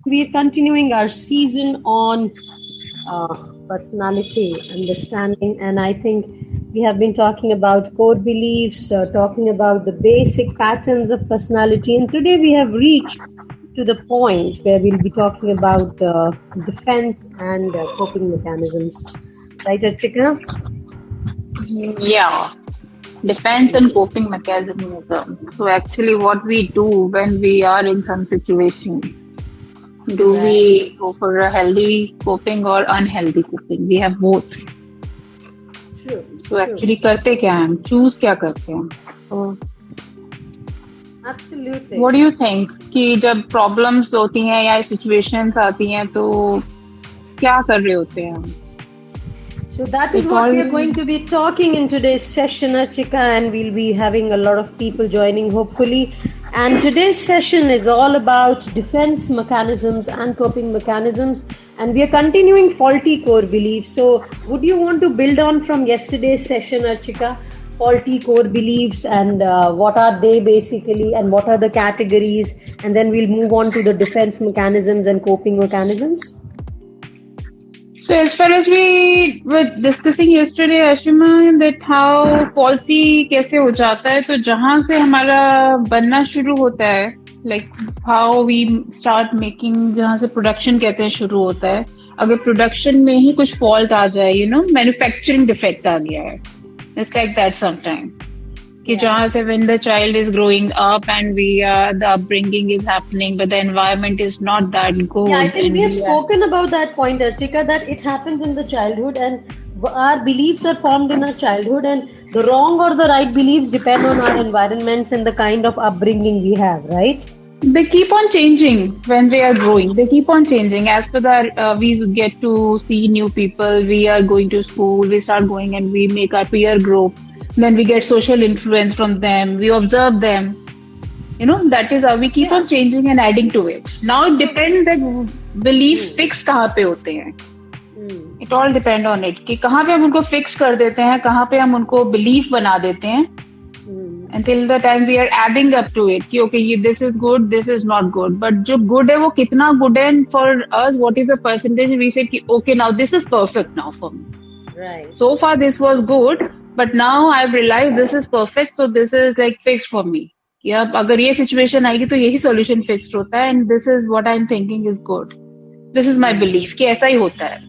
We're continuing our season on personality understanding, and I think we have been talking about core beliefs, talking about the basic patterns of personality, and today we have reached to the point where we'll be talking about defense and coping mechanisms. Right, Archika? Yeah, defense and coping mechanism. So actually what we do when we are in some situations, do Right. we go for a healthy coping or unhealthy coping? We have both. True, So true. actually करते क्या हैं? Choose क्या करते हैं? So Absolutely. what do you think कि जब problems होती हैं या situations आती हैं तो क्या कर रहे होते हैं हम? So that is It what we all are going to be talking in today's session, Archika, and we'll be having a lot of people joining, hopefully. And today's session is all about defense mechanisms and coping mechanisms, and we are continuing faulty core beliefs. So, would you want to build on from yesterday's session, Archika? Faulty core beliefs and what are they basically, and what are the categories, and then we'll move on to the defense mechanisms and coping mechanisms. So as far as we were discussing yesterday, Ashima, that how faulty कैसे हो जाता है, तो जहाँ से हमारा बनना शुरू होता है, like how we start making, जहाँ से production कहते हैं शुरू होता है, अगर production में ही कुछ fault आ जाए, manufacturing defect आ गया है, it's like that sometimes. कि जहाँ से when the child is growing up and the upbringing is happening, but the environment is not that Yeah, I good, think and we have we are spoken about that point, Archika, that it happens in the childhood and our beliefs are formed in our childhood, and the wrong or the right beliefs depend on our environments and the kind of upbringing we have, right? they keep on changing when we are growing. They keep on changing. As per that, we get to see new people. We are going to school. We start going and we make our peer group. Then we get social influence from them. We observe them. That is how we keep Yeah. on changing and adding to it. Now it So, depends that belief hmm, fixed कहाँ पे होते हैं. hmm, It all depend on it कि कहाँ पे हम उनको fix कर देते हैं, कहाँ पे हम उनको belief बना देते हैं. hmm. Until the time we are adding up to it कि okay this is good, this is not good, but जो good है वो कितना good है, and for us what is the percentage, we said कि okay now this is perfect now for me, Right. so far this was good, but now I've realized this is perfect, so this is like fixed for me कि अब अगर ये situation आएगी तो यही solution fixed होता है, and this is what I'm thinking is good, this is my belief कि ऐसा ही होता है.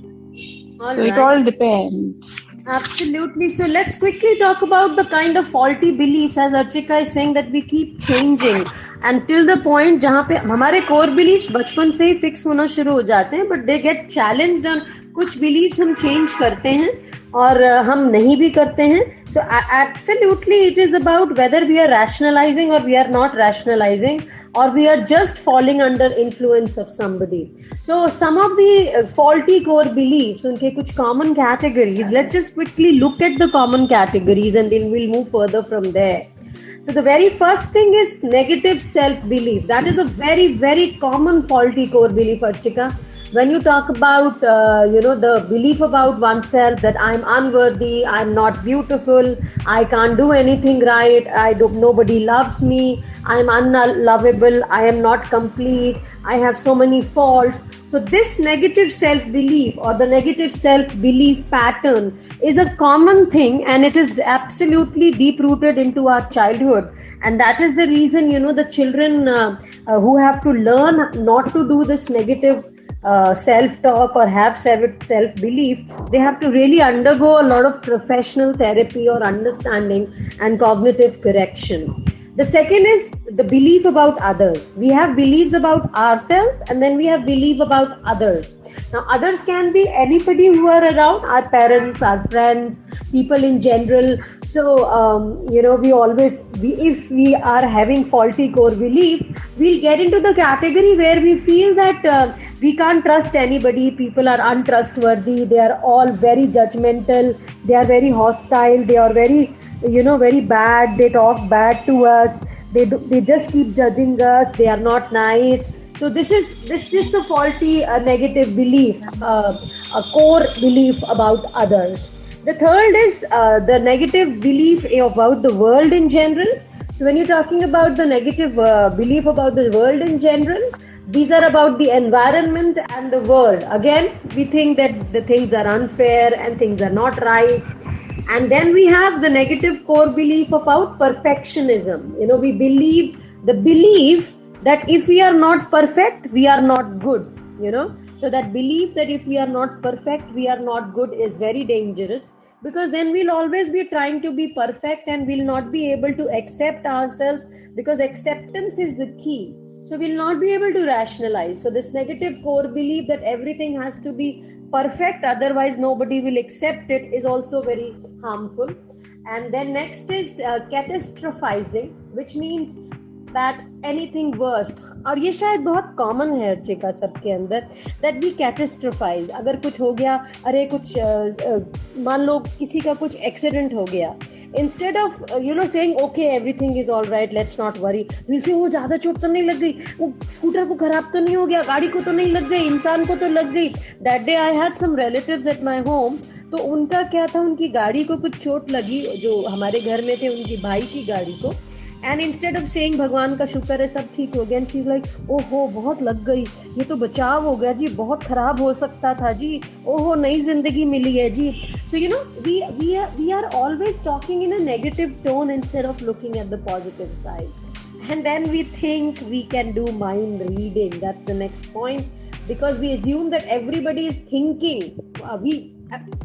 All So it right. all depends. Absolutely. So let's quickly talk about the kind of faulty beliefs, as Archika is saying, that we keep changing until the point जहाँ पे हमारे core beliefs बचपन से ही fix होना शुरू हो जाते हैं, but they get challenged and कुछ beliefs हम change करते हैं और हम नहीं भी करते हैं. So absolutely it is about whether we are rationalizing or we are not rationalizing, or we are just falling under influence of somebody. So some of the faulty core beliefs, उनके कुछ common categories. Let's just quickly look at the common categories and then we'll move further from there. So the very first thing is negative self-belief. That is a very, very common faulty core belief, Archika. When you talk about, the belief about oneself that I'm unworthy, I'm not beautiful, I can't do anything right, nobody loves me, I'm unlovable, I am not complete, I have so many faults. So this negative self-belief or the negative self-belief pattern is a common thing, and it is absolutely deep-rooted into our childhood. And that is the reason, the children who have to learn not to do this negative self-talk or have self-belief, they have to really undergo a lot of professional therapy or understanding and cognitive correction. The second is the belief about others. We have beliefs about ourselves and then we have belief about others. Now, others can be anybody who are around, our parents, our friends, people in general. So, if we are having faulty core belief, we'll get into the category where we feel that we can't trust anybody. People are untrustworthy. They are all very judgmental. They are very hostile. They are very bad. They talk bad to us. They just keep judging us. They are not nice. So this is a faulty negative belief, a core belief about others. The third is the negative belief about the world in general. So when you're talking about the negative belief about the world in general, These are about the environment and the world. Again, we think that the things are unfair and things are not right. And then we have the negative core belief about perfectionism. We believe the belief that if we are not perfect, we are not good. So that belief that if we are not perfect, we are not good is very dangerous, because then we'll always be trying to be perfect and we'll not be able to accept ourselves, because acceptance is the key. So we'll not be able to rationalize. So this negative core belief that everything has to be perfect, otherwise nobody will accept it, is also very harmful. And then next is catastrophizing, which means that anything worst. और ये शायद बहुत common है अर्चिका सबके अंदर, that we कैटेस्ट्रोफाइज. अगर कुछ हो गया, अरे कुछ मान लो किसी का कुछ एक्सीडेंट हो गया, instead of saying okay everything is all right, let's not worry, we'll say वो ज्यादा चोट तो नहीं लग गई, वो स्कूटर को खराब तो नहीं हो गया, गाड़ी को तो नहीं लग गई, इंसान को तो लग गई. That day I had some relatives at my home. तो उनका क्या था, उनकी गाड़ी को कुछ चोट लगी, जो हमारे घर में थे उनकी भाई की गाड़ी को. एंड इंस्टेड ऑफ सेइंग भगवान का शुक्र है सब ठीक हो गया, एंड शी इज लाइक ओहो बहुत लग गई, ये तो बचाव हो गया जी, बहुत खराब हो सकता था जी, ओहो नई जिंदगी मिली है जी. सो we are always talking in a negative tone instead of looking at the positive side. And then we think we can do mind reading. That's the next point, because we assume that everybody is thinking,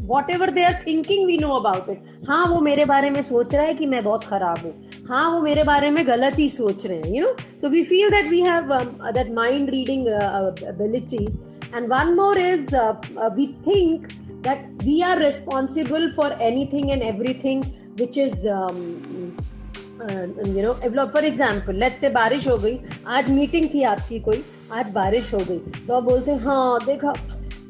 whatever they are thinking we know about it. हाँ वो मेरे बारे में सोच रहा है कि मैं बहुत खराब हूँ, हाँ वो मेरे बारे में गलत ही सोच रहे हैं, so we feel that we have that mind reading ability. And one more is we think that we are responsible for anything and everything which is for example, let's say बारिश हो गई, आज मीटिंग थी आपकी कोई, आज बारिश हो गई, तो आप बोलते हैं हाँ देखा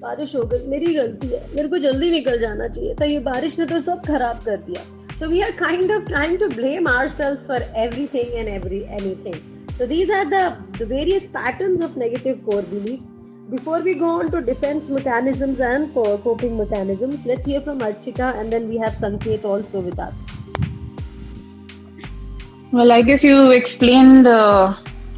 बारिश हो गई, मेरी गलती है, मेरे को जल्दी निकल जाना चाहिए था, ये बारिश ने तो सब खराब कर दिया. So we are kind of trying to blame ourselves for everything and anything. So these are the various patterns of negative core beliefs. Before we go on to defense mechanisms and coping mechanisms, let's hear from Archika, and then we have Sanket also with us. Well, I guess you explained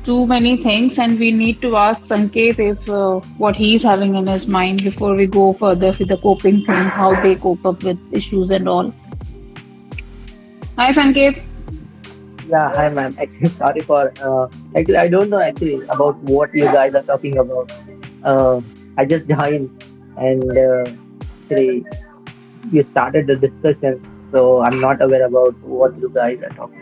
too many things, and we need to ask Sanket if what he's having in his mind before we go further with the coping thing, how they cope up with issues and all. Hi, Sanket. Yeah, hi, ma'am. Actually, sorry for. Actually, I don't know actually about what you guys are talking about. I just joined, and actually, you started the discussion, so I'm not aware about what you guys are talking.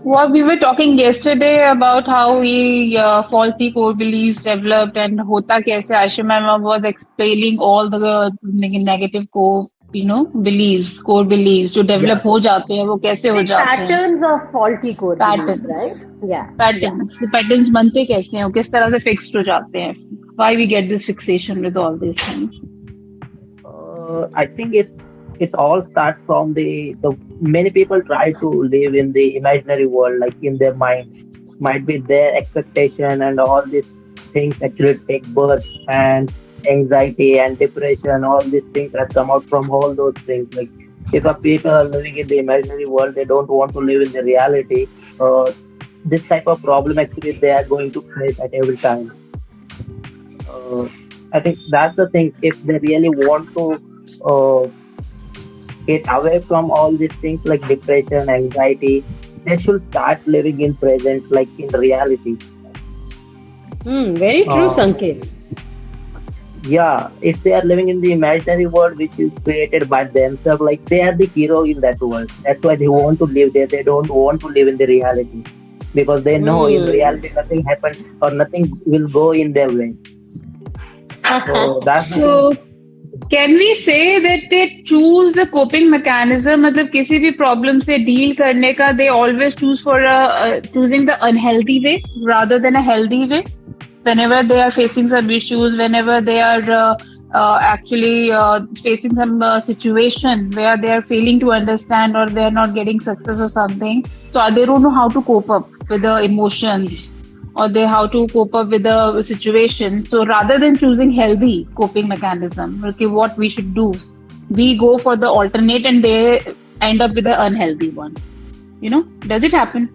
Well, we were talking yesterday about how we faulty core beliefs developed and hota kaise. Aisha ma'am was explaining all the negative core beliefs, core beliefs जो develop हो जाते हैं, वो कैसे हो जाते हैं. Patterns of faulty core beliefs, right? Yeah. Patterns बनते कैसे हैं, वो किस तरह से fixed हो जाते हैं. Why we get this fixation with all these things? I think it's all starts from the many people try to live in the imaginary world, like in their mind, might be their expectation, and all these things actually take birth, and anxiety and depression, all these things that come out from all those things. Like if a people are living in the imaginary world, they don't want to live in the reality. This type of problem actually they are going to face at every time. I think that's the thing. If they really want to get away from all these things like depression, anxiety, they should start living in present, like in reality. Very true, Sanket. Yeah, if they are living in the imaginary world which is created by themselves, like they are the hero in that world. That's why they want to live there. They don't want to live in the reality, because they know in reality nothing happens or nothing will go in their way. So that's can we say that they choose the coping mechanism? मतलब किसी भी problem से deal करने का, they always choose for choosing the unhealthy way rather than a healthy way. Whenever they are facing some issues, whenever they are actually facing some situation where they are failing to understand or they are not getting success or something, so they don't know how to cope up with the emotions, or how to cope up with the situation. So rather than choosing healthy coping mechanism, okay, what we should do, we go for the alternate and they end up with the unhealthy one. Does it happen?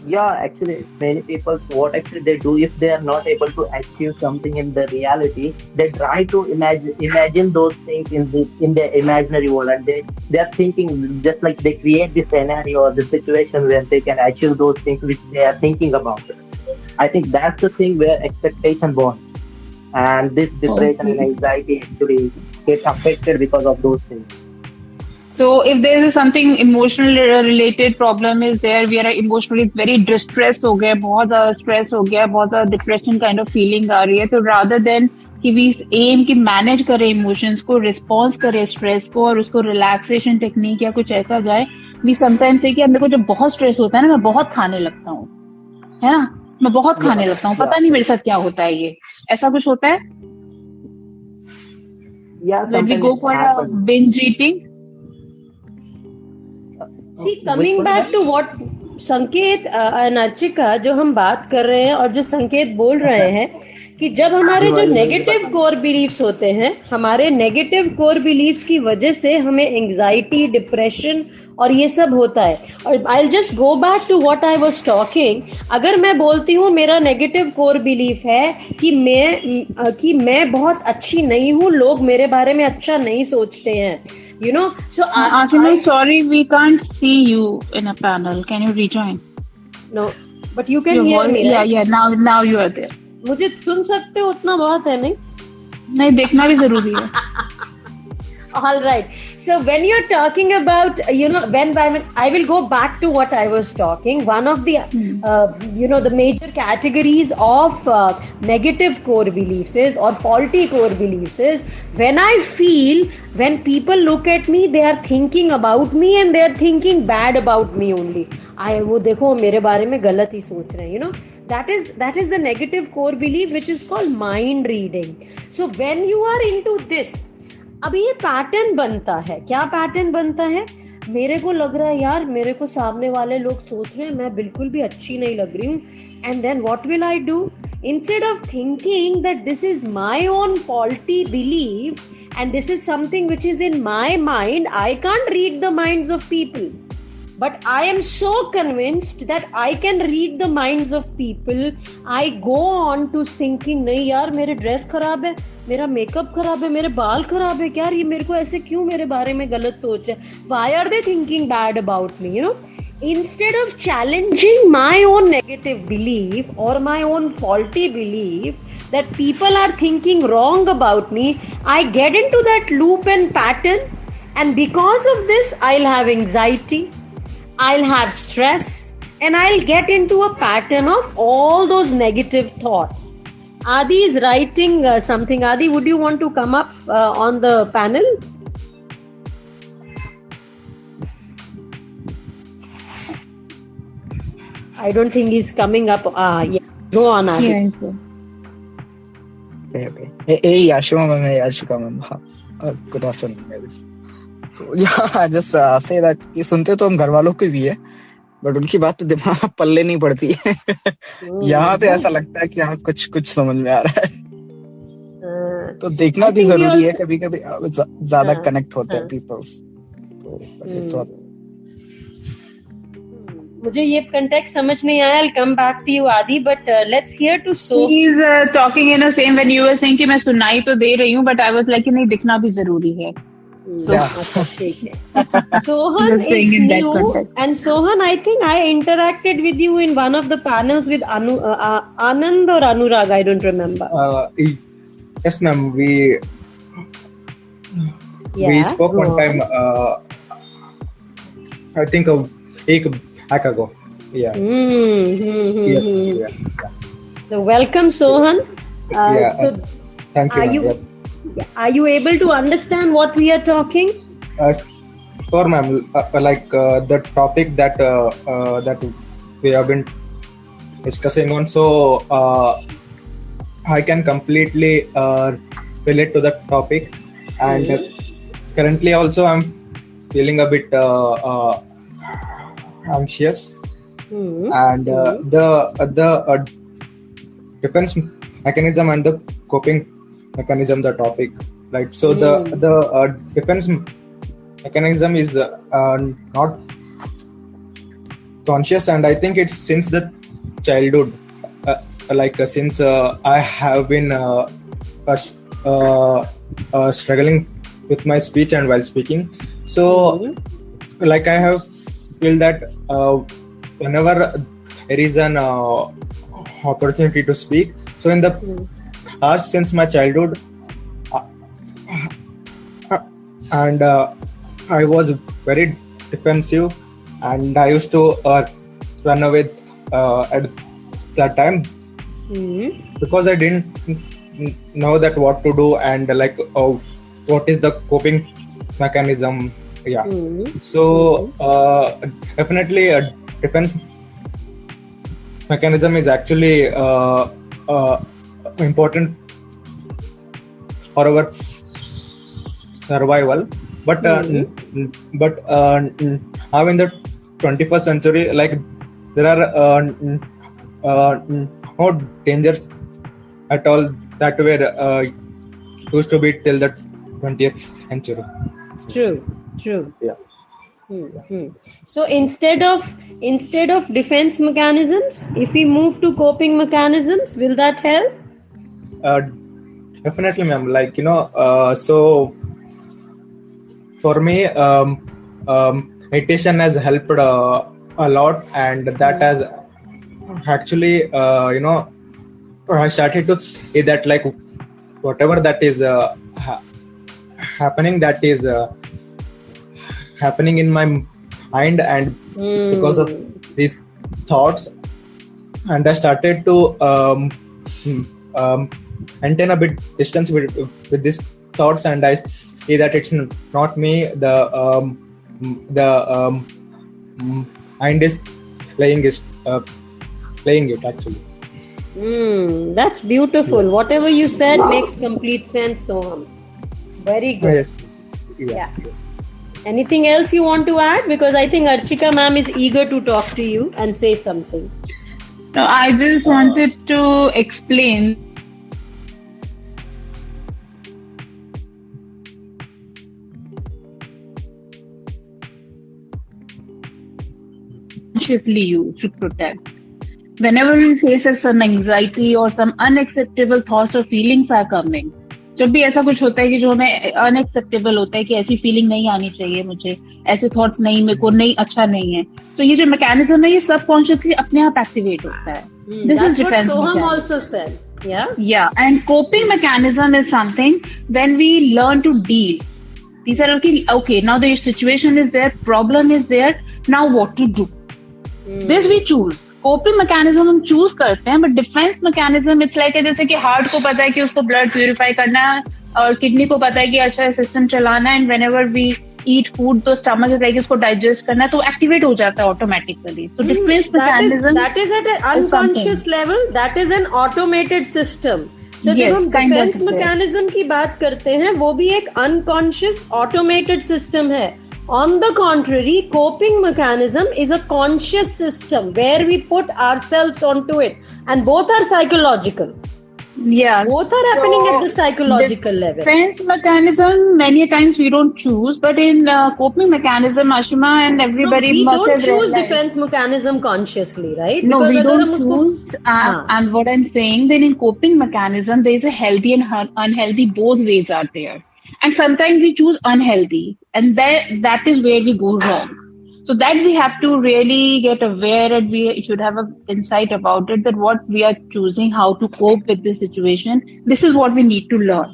Yeah, actually, many people, what actually they do, if they are not able to achieve something in the reality, they try to imagine those things in their imaginary world, and they are thinking just like they create the scenario or the situation where they can achieve those things which they are thinking about. I think that's the thing where expectation born, and this depression and Okay. anxiety actually get affected because of those things. So if there is something emotional related problem is there, we are emotionally very distressed हो गए, बहुत ज़्यादा stress हो गया, बहुत ज़्यादा depression kind of feeling आ रही है, तो rather than कि we aim कि manage करें emotions को, response करें stress को और उसको relaxation technique या कुछ ऐसा जाए, we sometimes say कि अब मेरे को जब बहुत stress होता है ना, मैं बहुत खाने लगता हूँ, है ना? मैं बहुत Yeah, खाने लगता हूँ, yeah, पता नहीं मेरे साथ क्या होता है ये, ऐसा कुछ होता है? yeah. When we Sometimes go it for a happens. binge eating. See, Which coming one, back ma'am? to what संकेत and अर्चिका जो हम बात कर रहे हैं और जो संकेत बोल रहे हैं कि जब हमारे जो जो वाली मुझे नेगेटिव बताना। कोर बिलीफ्स होते हैं, हमारे नेगेटिव कोर बिलीफ्स की वजह से हमें एंजाइटी, डिप्रेशन और ये सब होता है. और I just go back to what I was talking. अगर मैं बोलती हूँ मेरा नेगेटिव कोर बिलीफ है कि मैं बहुत अच्छी नहीं हूँ, लोग मेरे बारे में अच्छा नहीं सोचते हैं, you know, so Ashima, I sorry, we can't see you in a panel. Can you rejoin? no, but you can Your hear voice, me, yeah, right? yeah. Now you are there. मुझे सुन सकते हो उतना बहुत है, नहीं? नहीं, देखना भी जरूरी है. All right. So when you're talking about, when I will go back to what I was talking. One of the, the major categories of negative core beliefs is, or faulty core beliefs is, when I feel, when people look at me, they are thinking about me and they are thinking bad about me only. वो देखो मेरे बारे में गलत ही सोच रहे हैं, that is the negative core belief which is called mind reading. So when you are into this, अभी ये पैटर्न बनता है. क्या पैटर्न बनता है? मेरे को लग रहा है यार, मेरे को सामने वाले लोग सोच रहे हैं मैं बिल्कुल भी अच्छी नहीं लग रही हूँ. And then what will I do? Instead of thinking that this is my own faulty belief and this is something which is in my mind, I can't read the minds of people, but I am so convinced that I can read the minds of people. I go on to thinking, नहीं यार मेरे dress खराब है, मेरा makeup खराब है, मेरे बाल खराब है, यार ये मेरे को ऐसे क्यों मेरे बारे में गलत सोच है? Why are they thinking bad about me? Instead of challenging my own negative belief or my own faulty belief that people are thinking wrong about me, I get into that loop and pattern, and because of this I'll have anxiety, I'll have stress, and I'll get into a pattern of all those negative thoughts. Adi is writing something. Adi, would you want to come up on the panel? I don't think he's coming up. Yeah. Go on, Adi. Yeah, it's Okay. Hey, Ashima, ma'am, hey, Archika, ma'am. Good afternoon, guys. So, yeah, I just say that ये सुनते तो हम घर वालों के भी है, but उनकी बात तो दिमाग में पल्ले नहीं पड़ती है. यहाँ पे ऐसा लगता है कि हाँ कुछ समझ में आ रहा है. तो देखना भी जरूरी है, कभी कभी ज्यादा कनेक्ट होते हैं पीपल्स. तो मुझे ये कंटेक्स्ट समझ नहीं आया. I'll come back to you, Adi, but let's hear to So. He's talking in the same when you were saying कि मैं सुनाई तो दे रही हूँ, but I was like कि नहीं दिखना भी जरूरी है. अच्छा ठीक है. Sohan is new, and Sohan, I think I interacted with you in one of the panels with Anand or Anurag, I don't remember. Yes, ma'am. We spoke one time. I think a week back ago. Yeah. Yes. Yeah. So welcome, Sohan. So thank you. Are you able to understand what we are talking? Sure, ma'am. The topic that we have been discussing on. So I can completely relate to that topic, and currently also I'm feeling a bit anxious, and the defense mechanism and the coping mechanism, the topic, right? So the defense mechanism is not conscious, and I think it's since the childhood, since I have been struggling with my speech and while speaking. So like I have feel that whenever there is an opportunity to speak, so in the past, since my childhood, and I was very defensive, and I used to run away at that time because I didn't know that what to do, and what is the coping mechanism. So definitely a defense mechanism is actually important for our survival, but now in the 21st century, like there are no dangers at all that were used to be till the 20th century. True. Yeah. So instead of defense mechanisms, if we move to coping mechanisms, will that help? Definitely, ma'am. So for me, meditation has helped a lot, and that has actually, I started to say that like whatever that is happening, that is happening in my mind, and because of these thoughts, and I started to maintain a bit distance with these thoughts, and I see that it's not me. The mind is playing it actually. That's beautiful. Yeah. Whatever you said makes complete sense, Soham. Very good. Yeah. Anything else you want to add? Because I think Archika ma'am is eager to talk to you and say something. No, I just wanted to explain. Consciously used to protect. Whenever we face some anxiety or some unacceptable thoughts or feelings are coming, जब भी ऐसा कुछ होता है कि जो हमें unacceptable होता है कि ऐसी फीलिंग नहीं आनी चाहिए, मुझे ऐसे थॉट्स नहीं, मेरे को नहीं अच्छा नहीं है, तो ये जो मैकेनिज्म है ये सबकॉन्शियसली अपने आप एक्टिवेट होता है. This is defence mechanism. And coping mechanism is something when we learn to deal. These are okay, now the situation is there, problem is there, now what to do? This we choose. Coping mechanism हम choose करते हैं, but defense mechanism it's like जैसे कि heart को पता है कि उसको blood purify करना है और किडनी को पता है कि अच्छा सिस्टम चलाना है, and whenever we eat food तो stomach is like इसको digest करना है, तो एक्टिवेट हो जाता है automatically. So defense mechanism that is at an unconscious level, that is an automated system. So जब हम defense mechanism की बात करते हैं वो भी एक unconscious automated system है. On the contrary, coping mechanism is a conscious system where we put ourselves onto it, and both are psychological. Yeah, both are happening at the psychological level. Defense mechanism many times we don't choose, but in coping mechanism, Ashima and everybody must have realized. We don't choose defense mechanism consciously, right? No, because we don't choose. And what I'm saying, then in coping mechanism, there is a healthy and unhealthy. Both ways are there. And sometimes we choose unhealthy, and that is where we go wrong. So that we have to really get aware, and we should have an insight about it, that what we are choosing, how to cope with this situation. This is what we need to learn.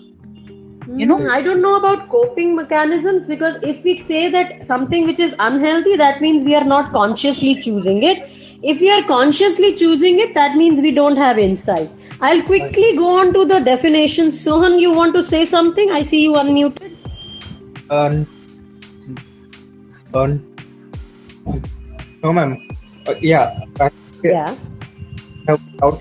I don't know about coping mechanisms, because if we say that something which is unhealthy, that means we are not consciously choosing it. If we are consciously choosing it, that means we don't have insight. I'll quickly go on to the definitions. Sohan, you want to say something? I see you unmuted. No, ma'am. Out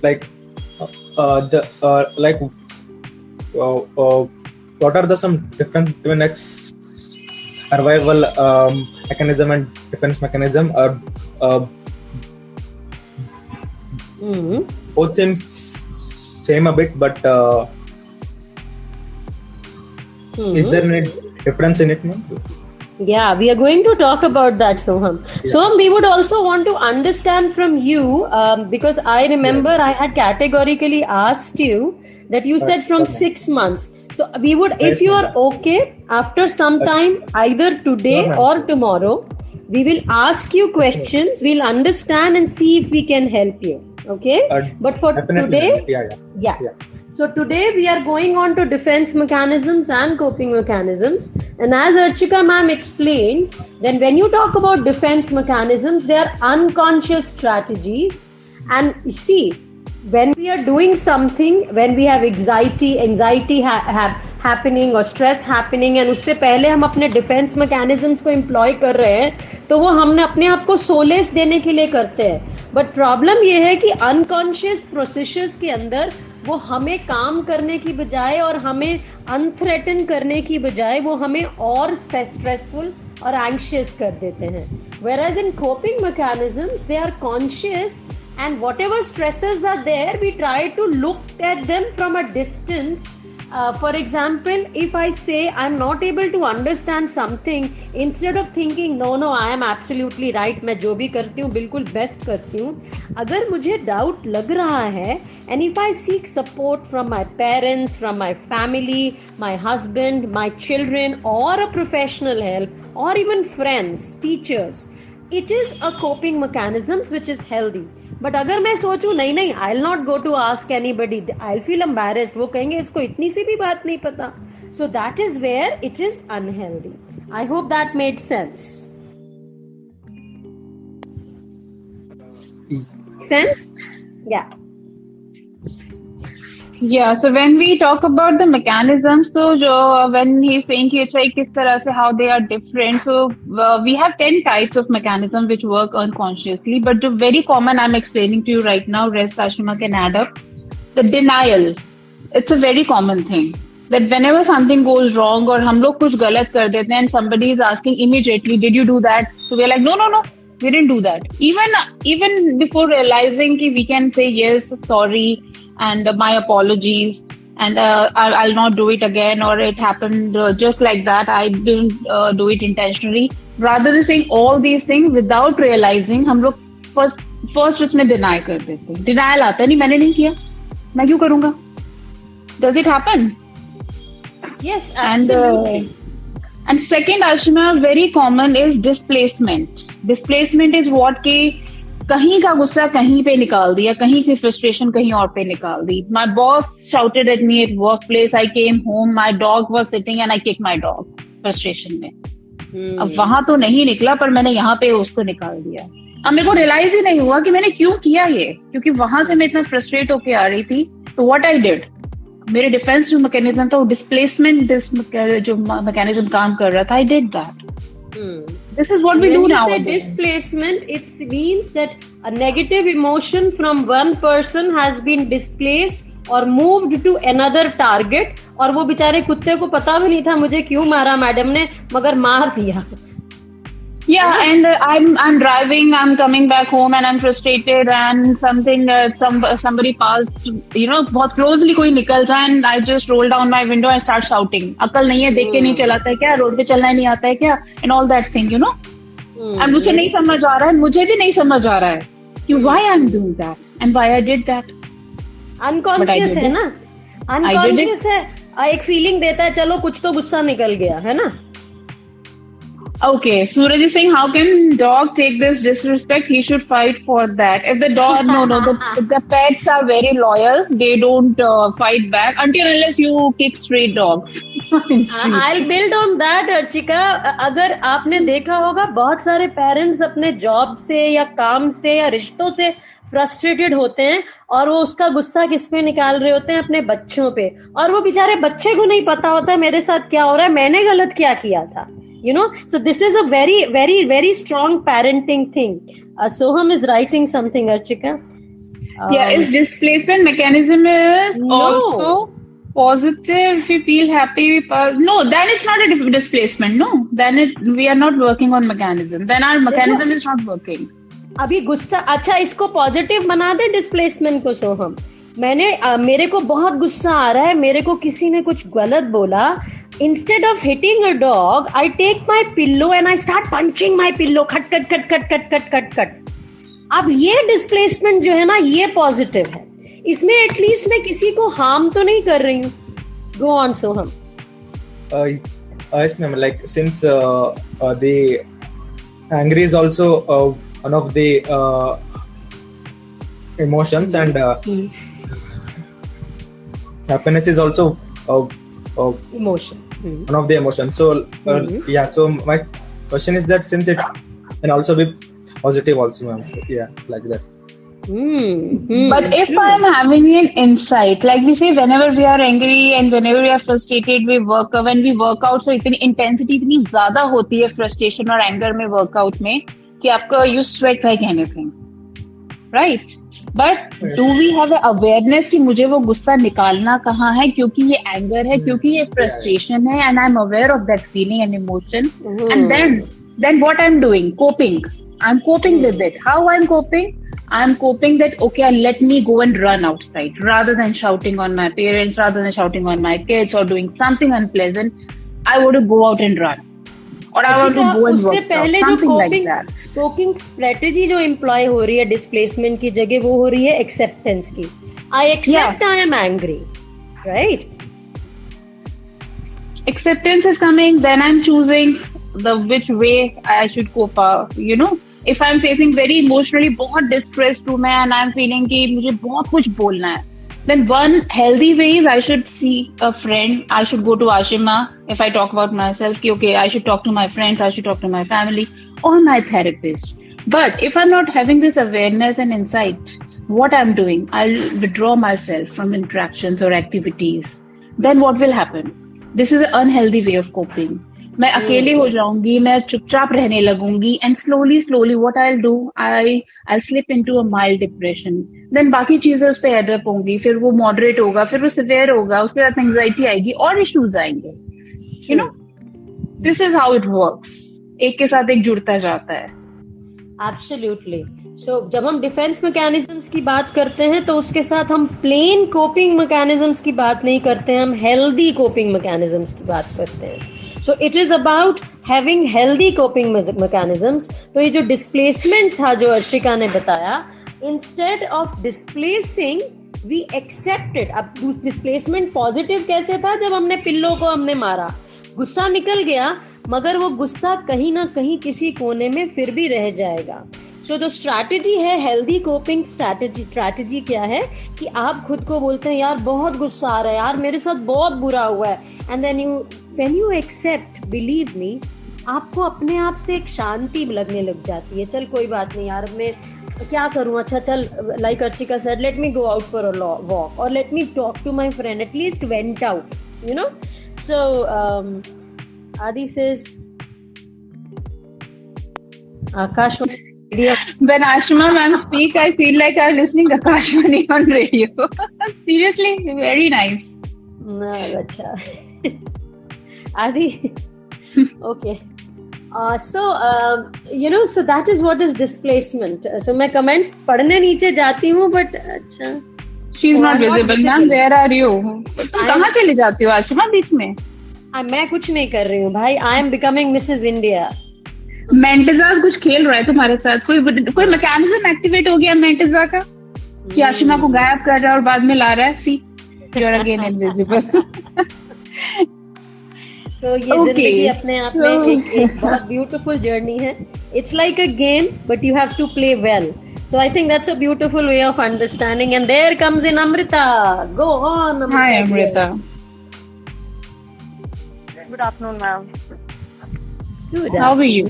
what are some difference between survival mechanism and defense mechanism? Both seems same a bit, but is there any difference in it, ma'am? Yeah, we are going to talk about that, Soham. Yeah. Soham, we would also want to understand from you, because I remember I had categorically asked you that you said from 6 months. So we would, if you are okay, after some time, either today Sure, ma'am. or tomorrow, we will ask you questions, we'll understand and see if we can help you. Okay? But for Definitely. today, Yeah. so today we are going on to defense mechanisms and coping mechanisms. And as Archika ma'am explained, then when you talk about defense mechanisms, they are unconscious strategies. And you see, when we are doing something, when we have anxiety happening or stress happening, and उससे पहले हम अपने defense mechanisms को employ कर रहे हैं, तो वो हमने अपने आप को solace देने के लिए करते हैं. बट प्रॉब्लम ये है कि अनकॉन्शियस प्रोसेसेस के अंदर वो हमें काम करने की बजाय और हमें अनथ्रेटन करने की बजाय वो हमें और स्ट्रेसफुल और एंग्शियस कर देते हैं. Whereas in coping mechanisms, they are conscious, and whatever stresses are there, we try to look at them from a distance. For example, if I say I'm not able to understand something, instead of thinking no I am absolutely right, मैं जो भी करती हूँ बिल्कुल best करती हूँ, अगर मुझे डाउट लग रहा है, and if I seek support from my parents, from my family, my husband, my children, or a professional help, or even friends, teachers, it is a coping mechanisms which is healthy. But अगर मैं सोचूं नहीं I will not go to ask anybody, I will feel embarrassed, वो कहेंगे इसको इतनी सी भी बात नहीं पता. So that is where it is unhealthy. I hope that made sense. या Yeah, so when we talk about the mechanisms, so when he's saying कि अच्छा किस तरह से how they are different, so we have 10 types of mechanisms which work unconsciously, but the very common I'm explaining to you right now, rest Ashima can add up. The denial, it's a very common thing that whenever something goes wrong or हम लोग कुछ गलत कर देते हैं and somebody is asking immediately, did you do that? So we're like, no, we didn't do that. Even before realizing कि we can say yes, sorry, and my apologies, and I'll not do it again, or it happened just like that, I didn't do it intentionally. Rather than saying all these things without realizing, हम लोग first उसमें deny कर देते हैं. Denial आता है, नहीं मैंने नहीं किया, मैं क्यों करूँगा? Does it happen? Yes, absolutely. And second, Ashima, very common is displacement. Displacement is what कि कहीं का गुस्सा कहीं पे निकाल दिया, कहीं की फ्रस्ट्रेशन कहीं और पे निकाल दी. My boss shouted at me at workplace. I came home. My dog was sitting and I kicked my dog. Frustration में. अब वहां तो नहीं निकला, पर मैंने यहाँ पे उसको निकाल दिया. अब मेरे को रियलाइज ही नहीं हुआ कि मैंने क्यों किया ये, क्योंकि वहां से मैं इतना फ्रस्ट्रेट होके आ रही थी. तो व्हाट आई डिड, मेरे डिफेंस जो मैकेनिज्म था वो डिस्प्लेसमेंट जो मैकेनिज्म काम कर रहा था, I did that. This is what we do now. When you say displacement, it means that a negative emotion from one person has been displaced or moved to another target. और वो बेचारे कुत्ते को पता भी नहीं था मुझे क्यों मारा मैडम ने, मगर मार दिया. Yeah, and I'm driving, I'm coming back home and I'm frustrated and something, somebody passed, बहुत closely कोई निकल जाए and I just roll down my window and start shouting. अकल नहीं है, देख के नहीं चलाता है क्या, रोड पे चलना नहीं आता है क्या, and all that thing, and मुझे नहीं समझ आ रहा है, मुझे भी नहीं समझ आ रहा है कि why I'm doing that and why I did that. Unconscious है ना, unconscious है, एक फीलिंग देता है चलो कुछ तो गुस्सा निकल गया है ना. Okay, Suraj is saying, how can dog take this disrespect? He should fight for that. If the dog, the pets are very loyal. They don't fight back until unless you kick stray dogs. I'll build on that, Archika. अगर आपने देखा होगा बहुत सारे parents अपने job से या काम से या रिश्तों से फ्रस्ट्रेटेड होते हैं और वो उसका गुस्सा किस पे निकाल रहे होते हैं, अपने बच्चों पे. और वो बेचारे बच्चे को नहीं पता होता मेरे साथ क्या हो रहा है, मैंने गलत क्या किया था. So this is a very, very, very strong parenting thing. Soham is writing something, Archika. Is displacement mechanism is also positive if you feel happy. No, then it's not a displacement. No, then we are not working on mechanism. Then our mechanism is not working. अभी गुस्सा, अच्छा इसको positive बना दे displacement को. सोहम, मेरे को बहुत गुस्सा आ रहा है, मेरे को किसी ने कुछ गलत बोला. instead of hitting a dog, I take my pillow and I start punching my pillow. खट खट खट खट खट खट खट खट. अब ये डिस्प्लेसमेंट जो है ना, ये पॉजिटिव है. इसमें एटलीस्ट मैं किसी को हार्म तो नहीं कर रही हूँ. Go on, Soham. Yes, ma'am. Like since the angry is also one of the emotions, and happiness is also Emotion. one of the emotions. So yeah. So my question is that since it can also be positive also, ma'am. Yeah, like that. But if I'm having an insight, like we say, whenever we are angry and whenever we are frustrated, when we work out, so इतनी intensity इतनी ज़्यादा होती है frustration और anger में workout में कि आपका you sweat like anything, right? But do we have awareness कि मुझे वो गुस्सा निकालना कहाँ है, क्योंकि ये anger है, क्योंकि ये frustration है, and I'm aware of that feeling and emotion, and then what I'm doing, I'm coping with it. How I'm coping? I'm coping that, okay, let me go and run outside rather than shouting on my parents, rather than shouting on my kids or doing something unpleasant. I want to go out and run. Or I want to go and work out. Something like that. Coping strategy जो employ हो रही है displacement की जगह, वो हो रही है acceptance की. I accept I am angry. Right? Acceptance is coming, then I'm choosing which way I should cope up, you know. If I'm facing very emotionally बहुत distressed हूँ मैं, and I'm feeling कि मुझे बहुत कुछ बोलना है, then one healthy way is I should see a friend. I should go to Ashima if I talk about myself. कि okay, I should talk to my friends, I should talk to my family or my therapist. But if I'm not having this awareness and insight, what I'm doing, I'll withdraw myself from interactions or activities. Then what will happen? This is an unhealthy way of coping. मैं अकेले हो जाऊंगी, मैं चुपचाप रहने लगूंगी, and slowly what I'll do, I'll slip into a mild depression. Then बाकी चीजें उस पे एडअप होंगी, फिर वो मॉडरेट होगा, फिर वो सिवियर होगा, उसके बाद एंजाइटी आएगी और इश्यूज आएंगे. You know, this is how it works. एक के साथ एक जुड़ता जाता है. Absolutely. So जब हम डिफेंस मैकेनिज्म्स की बात करते हैं तो उसके साथ हम प्लेन कोपिंग मैकेनिज्म्स की बात नहीं करते हैं, हम हेल्दी कोपिंग मैकेनिज्म्स की बात करते हैं. So it is about having healthy coping mechanisms. तो ये जो displacement था जो अर्शिका ने बताया, instead of displacing, we accept it. अब displacement positive कैसे था? जब हमने पिल्लो को हमने मारा, गुस्सा निकल गया, मगर वो गुस्सा कहीं ना कहीं किसी कोने में फिर भी रह जाएगा. So the strategy है healthy coping strategy. Strategy क्या है कि आप खुद को बोलते हैं यार बहुत गुस्सा आ रहा है, यार मेरे साथ बहुत बुरा हुआ है, and then when you accept, believe me, आपको अपने आप से एक शांति लगने लग जाती है. चल कोई बात नहीं यार, मैं क्या करूँ, अच्छा चल, like Archika said, let me go out for a walk or let me talk to my friend, at least vent out, you know. So Adi says Akashvani. When Ashima ma'am speak, I feel like I'm listening to Akashvani on radio. Seriously, very nice. No, अच्छा. Adi, okay. So you know, so that is what is displacement. So मैं comments पढ़ने नीचे जाती हूँ, but अच्छा. She's not visible, ma'am. Where are you? तुम कहाँ चली जाती हो आशिमा बीच में? मैं कुछ नहीं कर रही हूँ भाई. I am becoming Mrs. India. मेंटेजा कुछ खेल रहा है तुम्हारे साथ, कोई मैकेनिज्म एक्टिवेट हो गया मेंटेजा का कि आशिमा को गायब कर रहा है और बाद में ला रहा है. See, you are again invisible. So ये जिंदगी अपने आप में एक बहुत ब्यूटीफुल जर्नी है. It's like a game, but you have to play well. So I think that's a beautiful way of understanding. And there comes in Amrita. Go on, Amrita. Hi, Amrita. Good afternoon, ma'am. Good. How are you?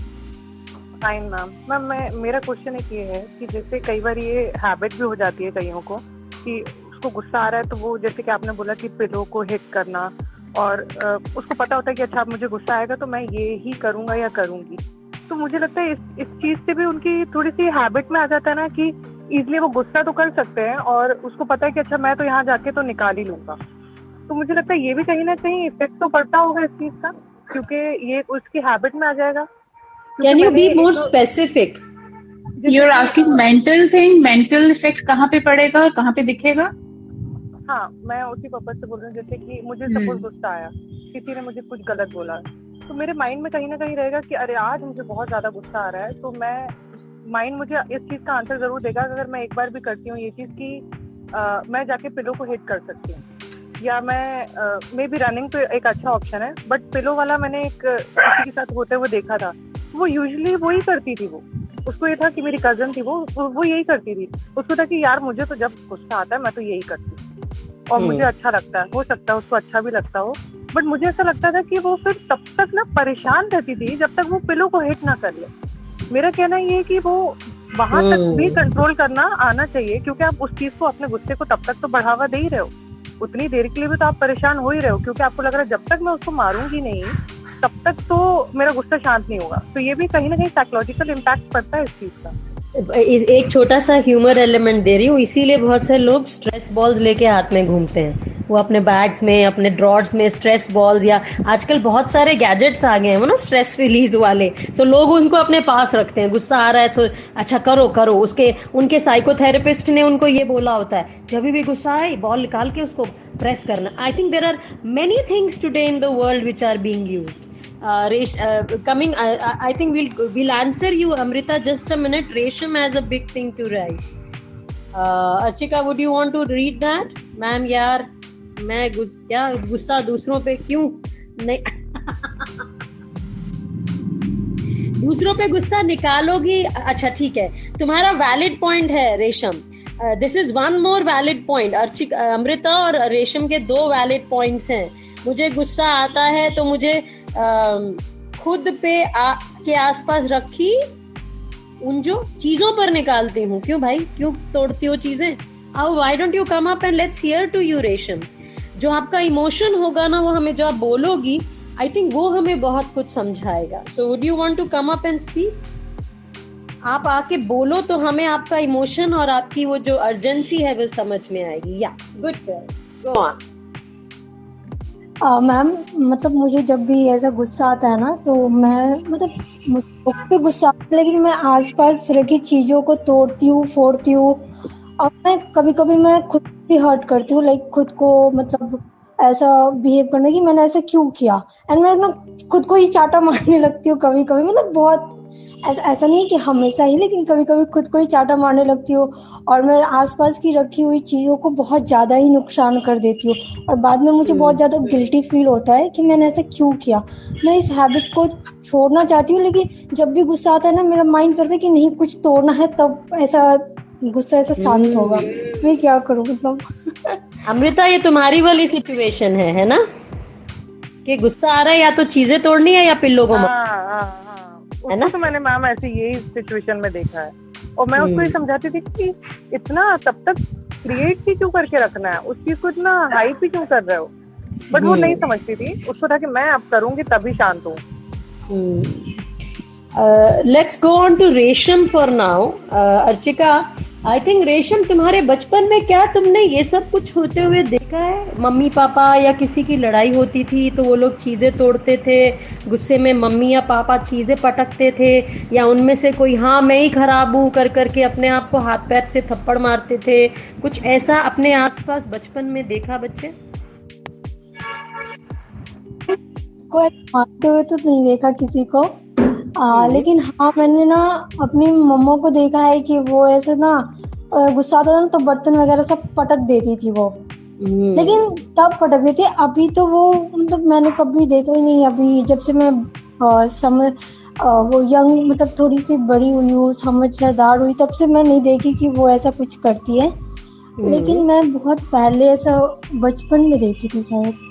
Fine ma'am. मेरा question एक ये है कि जैसे कई बार ये habit भी हो जाती है कईयों को कि उसको गुस्सा आ रहा है तो वो, जैसे कि आपने बोला कि पिलो को हिट करना, और उसको पता होता है कि अच्छा मुझे गुस्सा आएगा तो मैं ये ही करूंगा या करूंगी. तो मुझे लगता है इस चीज से भी उनकी थोड़ी सी हैबिट में आ जाता है ना कि इजीली वो गुस्सा तो कर सकते हैं और उसको पता है कि अच्छा मैं तो यहाँ जाके तो निकाल ही लूंगा. तो मुझे लगता है ये भी कहीं ना कहीं इफेक्ट तो पड़ता होगा इस चीज का, क्योंकि ये उसकी हैबिट में आ जाएगा. Can you be more specific? You're asking mental thing, mental effect कहाँ पे पड़ेगा और कहाँ पे दिखेगा? हाँ, मैं उसी पर्पस से बोल रही हूँ. जैसे कि मुझे सपोज गुस्सा आया किसी ने मुझे कुछ गलत बोला, तो मेरे माइंड में कहीं ना कहीं रहेगा कि अरे आज मुझे बहुत ज्यादा गुस्सा आ रहा है, तो माइंड मुझे इस चीज का आंसर जरूर देगा अगर मैं एक बार भी करती हूँ ये चीज कि मैं जाके पिलो को हिट कर सकती हूँ, या मैं मे बी रनिंग तो एक अच्छा ऑप्शन है, बट पिलो वाला मैंने एक किसी के साथ होते हुए देखा था, वो यूजुअली वो ही करती थी। वो उसको ये था कि मेरी कजन थी, वो यही करती थी। उसको था कि यार मुझे तो जब गुस्सा आता है मैं तो यही करती हूँ और मुझे अच्छा लगता है, हो सकता है उसको अच्छा भी लगता हो, बट मुझे ऐसा लगता था कि वो फिर तब तक ना परेशान रहती थी जब तक वो पिलो को हिट ना कर ले। मेरा कहना ये है कि वो वहां तक भी कंट्रोल करना आना चाहिए, क्योंकि आप उस चीज को, अपने गुस्से को तब तक तो बढ़ावा दे ही रहे हो, उतनी देर के लिए भी तो आप परेशान हो ही रहे हो, क्योंकि आपको लग रहा है जब तक मैं उसको मारूंगी नहीं तब तक तो मेरा गुस्सा शांत नहीं होगा। तो ये भी कहीं ना कहीं साइकोलॉजिकल इम्पैक्ट पड़ता है इस चीज का। एक छोटा सा ह्यूमर एलिमेंट दे रही हूँ, इसीलिए बहुत से लोग स्ट्रेस बॉल्स लेके हाथ में घूमते हैं, वो अपने बैग्स में, अपने ड्रॉर्स में स्ट्रेस बॉल्स, या आजकल बहुत सारे गैजेट्स आ गए हैं वो ना स्ट्रेस रिलीज वाले, तो लोग उनको अपने पास रखते हैं। गुस्सा आ रहा है तो अच्छा करो, उनके साइकोथेरेपिस्ट ने उनको ये बोला होता है जब भी गुस्सा आए बॉल निकाल के उसको प्रेस करना। I think there are many things today in the world which are being used. Coming, I think we'll answer you, Amrita, just a minute. Resham has a big thing to write. Archika, would you want to read that? Ma'am यार मैं क्या गुस्सा दूसरों पे क्यों नहीं दूसरों पे गुस्सा निकालोगी? अच्छा ठीक है, तुम्हारा वैलिड पॉइंट है रेशम। This is one more valid point. Archika, Amrita और रेशम के दो वैलिड पॉइंट्स हैं। मुझे गुस्सा आता है तो मुझे खुद पे के आसपास रखी उन जो चीजों पर निकालती हूँ। क्यों भाई, क्यों तोड़ती हो चीजें? आओ, why don't you come up and let's hear to you Resham. जो आपका इमोशन होगा ना, वो हमें जो आप बोलोगी, आई थिंक वो हमें बहुत कुछ समझाएगा। So would you want to come up and speak? आप आके बोलो तो हमें आपका इमोशन और आपकी वो जो अर्जेंसी है वो समझ में आएगी। या good girl, go on. Ma'am मतलब मुझे जब भी ऐसा गुस्सा आता है ना, तो मैं मतलब मुझे गुस्सा आता है, लेकिन मैं आसपास रखी चीजों को तोड़ती हूँ, फोड़ती हूँ, और मैं कभी कभी मैं खुद भी हर्ट करती हूँ, लाइक खुद को मतलब ऐसा बिहेव करना कि मैंने ऐसा क्यों किया, एंड मैं ना खुद को ही चाटा मारने लगती हूँ कभी कभी। मतलब बहुत ऐसा नहीं कि हमेशा ही, लेकिन कभी कभी खुद को ही चाटा मारने लगती हूँ, और मैं आसपास की रखी हुई चीजों को बहुत ज्यादा ही नुकसान कर देती हूँ, और बाद में मुझे बहुत ज्यादा गिल्टी फील होता है कि मैंने ऐसा क्यों किया। मैं इस हैबिट को छोड़ना चाहती हूँ, लेकिन जब भी गुस्सा आता है ना, मेरा माइंड करता है कि नहीं कुछ तोड़ना है, तब ऐसा गुस्सा ऐसा शांत होगा। मैं क्या करूँ मतलब। अमृता, ये तुम्हारी वाली सिचुएशन है ना, कि गुस्सा आ रहा है या तो चीजें तोड़नी है या पिल्लों को है ना। तो मैंने मैम ऐसे यही सिचुएशन में देखा है, और मैं उसको ये समझाती थी कि इतना तब तक क्रिएट ही क्यों करके रखना है, उस चीज को इतना हाइप ही क्यों कर रहे हो, बट वो नहीं समझती थी। उसको था कि मैं अब करूंगी तभी शांत हूँ। लेट्स गो ऑन टू रेशम for now. Archika, I think रेशम, तुम्हारे बचपन में क्या तुमने ये सब कुछ होते हुए देखा है? मम्मी पापा या किसी की लड़ाई होती थी तो वो लोग चीजें तोड़ते थे, गुस्से में मम्मी या पापा चीजें पटकते थे, या उनमें से कोई हाँ मैं ही खराब हूँ कर करके अपने आप को हाथ पैर से थप्पड़ मारते थे? कुछ ऐसा अपने आसपास बचपन में देखा बच्चे को? मारते हुए तो नहीं देखा किसी को, लेकिन हाँ मैंने ना अपनी मम्मा को देखा है कि वो ऐसे ना गुस्सा आता था ना तो बर्तन वगैरह सब पटक देती थी वो, लेकिन तब पटक देती। अभी तो वो मतलब मैंने कभी देखा ही नहीं। अभी जब से मैं वो यंग मतलब थोड़ी सी बड़ी हुई हूँ, समझदार हुई, तब से मैं नहीं देखी कि वो ऐसा कुछ करती है, लेकिन मैं बहुत पहले ऐसा बचपन में देखी थी शायद।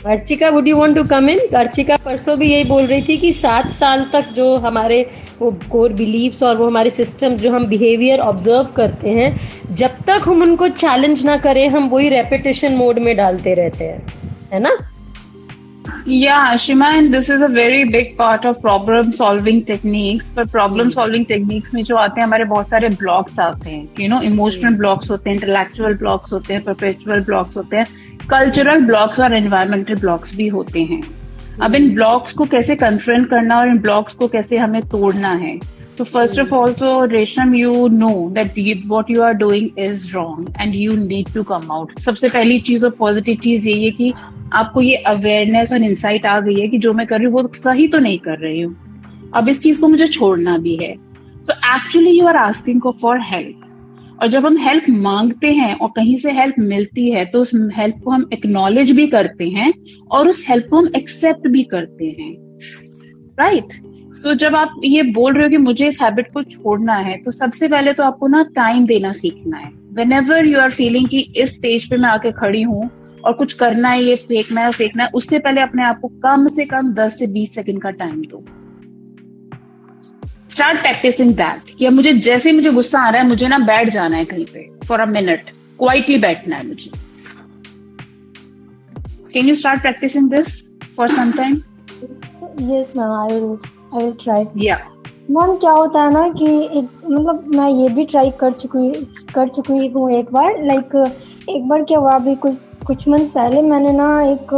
Archika, would you want to come in? Archika परसों भी यही बोल रही थी कि 7 साल तक जो हमारे वो कोर बिलीव्स और वो हमारे सिस्टम्स जो हम बिहेवियर ऑब्जर्व करते हैं, जब तक हम उनको चैलेंज ना करें हम वही रेपिटेशन मोड में डालते रहते हैं, है ना? Yeah, Ashima, and this is a very big part of problem solving techniques. पर problem solving techniques में जो आते हैं हमारे बहुत सारे blocks आते हैं, you know, emotional blocks होते हैं, intellectual blocks होते हैं, perpetual blocks होते हैं, cultural blocks और environmental blocks भी होते हैं। अब इन blocks को कैसे confront करना और इन blocks को कैसे हमें तोड़ना है, तो फर्स्ट ऑफ ऑल तो Resham, you know that what you are doing is wrong and you need to come out. सबसे पहली चीज और पॉजिटिव चीज यही है कि आपको ये अवेयरनेस और इंसाइट आ गई है कि जो मैं कर रही हूँ वो सही तो नहीं कर रही हूँ, अब इस चीज को मुझे छोड़ना भी है. So actually you are asking for help, और जब हम हेल्प मांगते हैं और कहीं से हेल्प मिलती है तो उस हेल्प को हम एक्नॉलेज भी करते हैं और उस हेल्प को हम एक्सेप्ट भी करते हैं, राइट? सो जब आप ये बोल रहे हो कि मुझे इस हैबिट को छोड़ना है, तो सबसे पहले तो आपको ना टाइम देना सीखना है. व्हेनेवर यू आर फीलिंग कि इस स्टेज पे मैं आके खड़ी हूँ और कुछ करना है, ये फेंकना है, उससे पहले अपने आप को कम से कम 10 से 20 सेकंड का टाइम दो. स्टार्ट प्रैक्टिसिंग दैट कि अब मुझे जैसे ही मुझे गुस्सा आ रहा है, मुझे ना बैठ जाना है कहीं पे फॉर अ मिनट, क्वाइटली बैठना है मुझे. Can you start practicing this for some time? Yes ma'am, I will try. या मैम क्या होता है ना कि एक मतलब मैं ये भी ट्राई कर चुकी हूँ एक बार. एक बार क्या हुआ, अभी कुछ मंथ पहले मैंने ना एक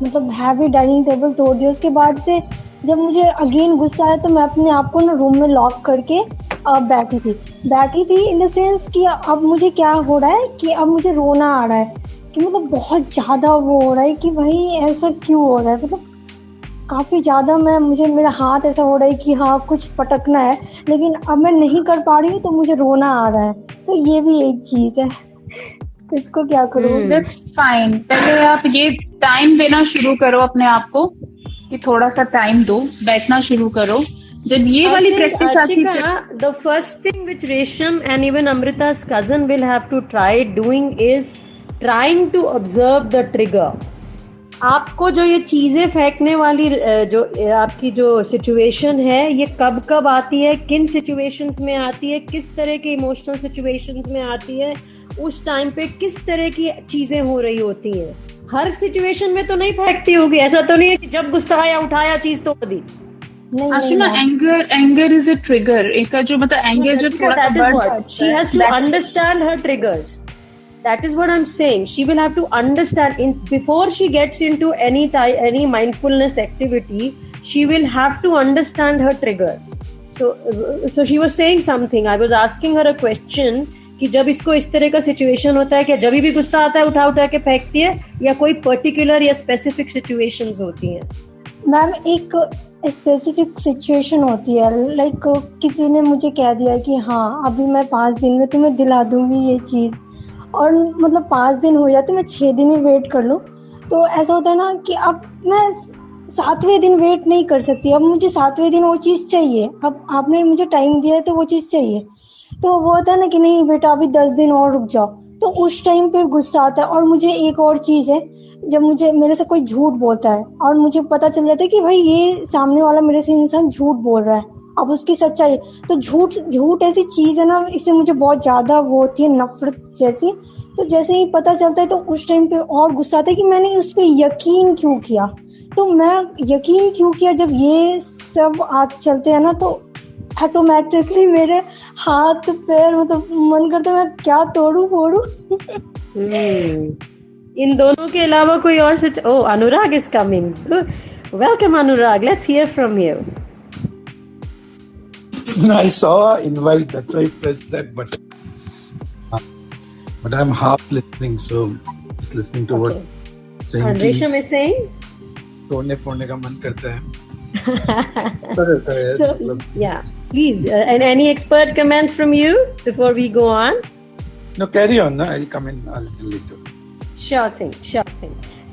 मतलब हैवी डाइनिंग टेबल तोड़ दिया. उसके बाद से जब मुझे अगेन गुस्सा आया तो मैं अपने आप को ना रूम में लॉक करके बैठी थी इन द सेंस कि अब मुझे क्या हो रहा है कि अब मुझे रोना आ रहा है कि मतलब बहुत ज़्यादा वो हो रहा है कि भाई ऐसा क्यों हो रहा है, मतलब काफ़ी ज़्यादा मेरा हाथ ऐसा हो रहा है कि हाँ कुछ पटकना है, लेकिन अब मैं नहीं कर पा रही हूँ तो मुझे रोना आ रहा है. तो ये भी एक चीज़ है, इसको क्या करूँ? That's fine. पहले आप ये टाइम देना शुरू करो अपने आप को कि थोड़ा सा टाइम दो, बैठना शुरू करो. जब ये वाली प्रैक्टिस आती है, the first thing which Resham and even Amrita's cousin will have to try doing is trying to observe the trigger. आपको जो ये चीजें फेंकने वाली जो आपकी जो सिचुएशन है, ये कब कब आती है, किन सिचुएशंस में आती है, किस तरह के इमोशनल सिचुएशंस में आती है, उस टाइम पे किस तरह की चीजें हो रही होती हैं. हर सिचुएशन में तो नहीं फेंकती होगी, ऐसा तो नहीं है कि जब गुस्सा आया उठाया चीज तोड़ दी. नहीं, एंगर इज अ ट्रिगर. एक जो मतलब एंगर जो थोड़ा सा बढ़ जाता है, she has to understand her triggers. That is what I'm saying. She will have to understand before she gets into any mindfulness activity. She will have to understand her triggers. So she was saying something. I was asking her a question कि जब इसको इस तरह का situation होता है, क्या जब भी गुस्सा आता है उठा के फेंकती है, या कोई पर्टिकुलर या स्पेसिफिक सिचुएशंस होती हैं? मैम एक स्पेसिफिक सिचुएशन होती है, किसी ने मुझे कह दिया कि हाँ अभी मैं 5 दिन में तुम्हें दिला दूंगी ये चीज़, और मतलब 5 दिन हो जाते मैं 6 दिन ही वेट कर लूँ. तो ऐसा होता है ना कि अब मैं 7वें दिन वेट नहीं कर सकती, अब मुझे 7वें दिन वो चीज़ चाहिए. अब आपने मुझे टाइम दिया है तो वो चीज़ चाहिए. तो वो होता है ना कि नहीं बेटा अभी 10 दिन और रुक जाओ, तो उस टाइम पे गुस्सा आता है. और मुझे एक और चीज़ है, जब मेरे से कोई झूठ बोलता है और मुझे पता चल जाता है कि भाई ये सामने वाला मेरे से इंसान झूठ बोल रहा है, अब उसकी सच्चाई, तो झूठ ऐसी चीज़ है ना, इससे मुझे बहुत ज़्यादा वो होती है नफरत जैसी. तो जैसे ही पता चलता है तो उस टाइम पे और गुस्सा आता है कि मैंने उस पर यकीन क्यों किया. तो मैं यकीन क्यों किया, जब ये सब आज चलते हैं ना तो ऑटोमेटिकली मेरे हाथ पैर मतलब मन करता है मैं क्या तोड़ू फोड़ू. इन दोनों के अलावा कोई और Anurag is coming. Welcome Anurag, let's hear from you. I saw invite, that's why I pressed that button. But I'm half listening, so just listening to what saying. And Resham is saying? फोड़ने का मन करता है. So, yeah, please. And any expert comments from you before we go on? No, carry on. I'll come in a little later. Sure thing.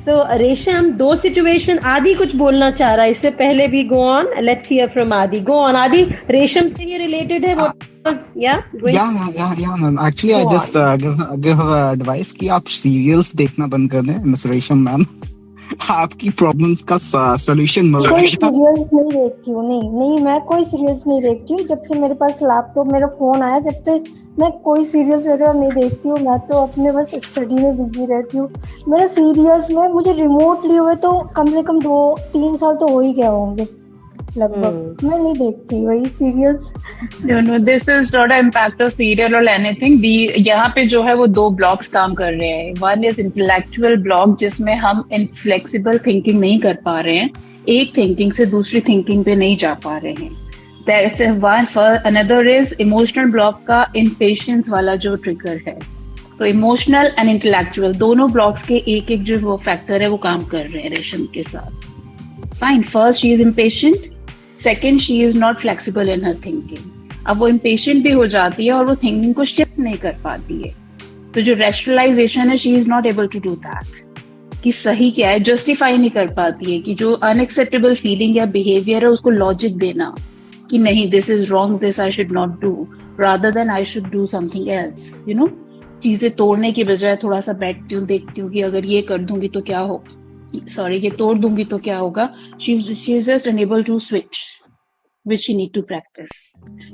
So, Resham, 2 situation. Adi कुछ बोलना चाह रहा है, इससे पहले we go on. Let's hear from Adi. Go on, Adi. Resham से ये related है. Yeah, ma'am. Actually, I just give her advice कि आप serials देखना बंद कर दें, Miss Resham ma'am. आपकी प्रॉब्लम का सॉल्यूशन मिल कोई सीरियल्स नहीं देखती हूँ. नहीं मैं कोई सीरियल्स नहीं देखती हूँ. जब से मेरे पास लैपटॉप मेरा फोन आया जब तक मैं कोई सीरियल्स वगैरह नहीं देखती हूँ. मैं तो अपने बस स्टडी में बिजी रहती हूँ. मेरा सीरियल्स में मुझे रिमोट लिए हुए तो कम से कम 2-3 साल तो हो ही गए होंगे लगभग. मैं नहीं देखती वही serials. No, this is not an impact of serial or anything. यहाँ पे जो है वो 2 ब्लॉक्स काम कर रहे हैं. One is intellectual block जिसमें हम inflexible thinking नहीं कर पा रहे हैं, एक थिंकिंग से दूसरी थिंकिंग पे नहीं जा पा रहे हैं. अनदर इज इमोशनल ब्लॉक का इम्पेशेंस वाला जो ट्रिगर है. तो इमोशनल एंड इंटेलेक्चुअल दोनों ब्लॉक्स के एक एक जो वो फैक्टर है वो काम कर रहे हैं रेशम के साथ. Fine. First she is impatient. Second she is not flexible in her thinking. अब वो इम्पेशेंट भी हो जाती है और वो थिंकिंग को शिफ्ट नहीं कर पाती है. तो जो रैशनलाइजेशन है she is not able to do that. कि सही क्या है जस्टिफाई नहीं कर पाती है. कि जो अनएक्सेप्टेबल फीलिंग या बिहेवियर है उसको लॉजिक देना कि नहीं this is wrong, this I should not do, rather than I should do something else. You know, चीजें तोड़ने की बजाय थोड़ा सा बैठती हूँ, देखती हूँ कि अगर ये कर दूंगी तो क्या हो, सॉरी ये तोड़ दूंगी तो क्या होगा. She is just unable to switch which she need to practice.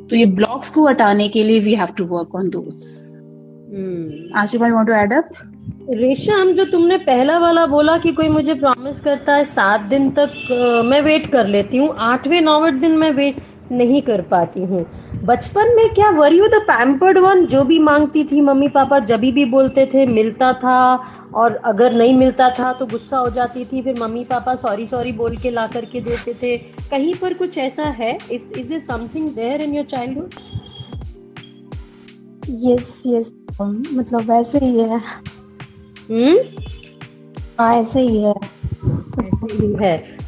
तो ये ब्लॉक्स को हटाने के लिए we have to work on those. Ashima, you want to add up? Resham, जो तुमने पहला वाला बोला कि कोई मुझे प्रॉमिस करता है 7 दिन तक मैं वेट कर लेती हूँ, 8वें 9वें दिन मैं वेट नहीं कर पाती हूँ. बचपन में क्या were you the pampered one, जो भी मांगती थी मम्मी पापा जब भी बोलते थे मिलता था, और अगर नहीं मिलता था तो गुस्सा हो जाती थी, फिर मम्मी पापा सॉरी सॉरी बोल के ला करके देते थे. कहीं पर कुछ ऐसा है? Is there something there in your childhood? Yes, मतलब वैसे ही है. हाँ, ऐसे ही है.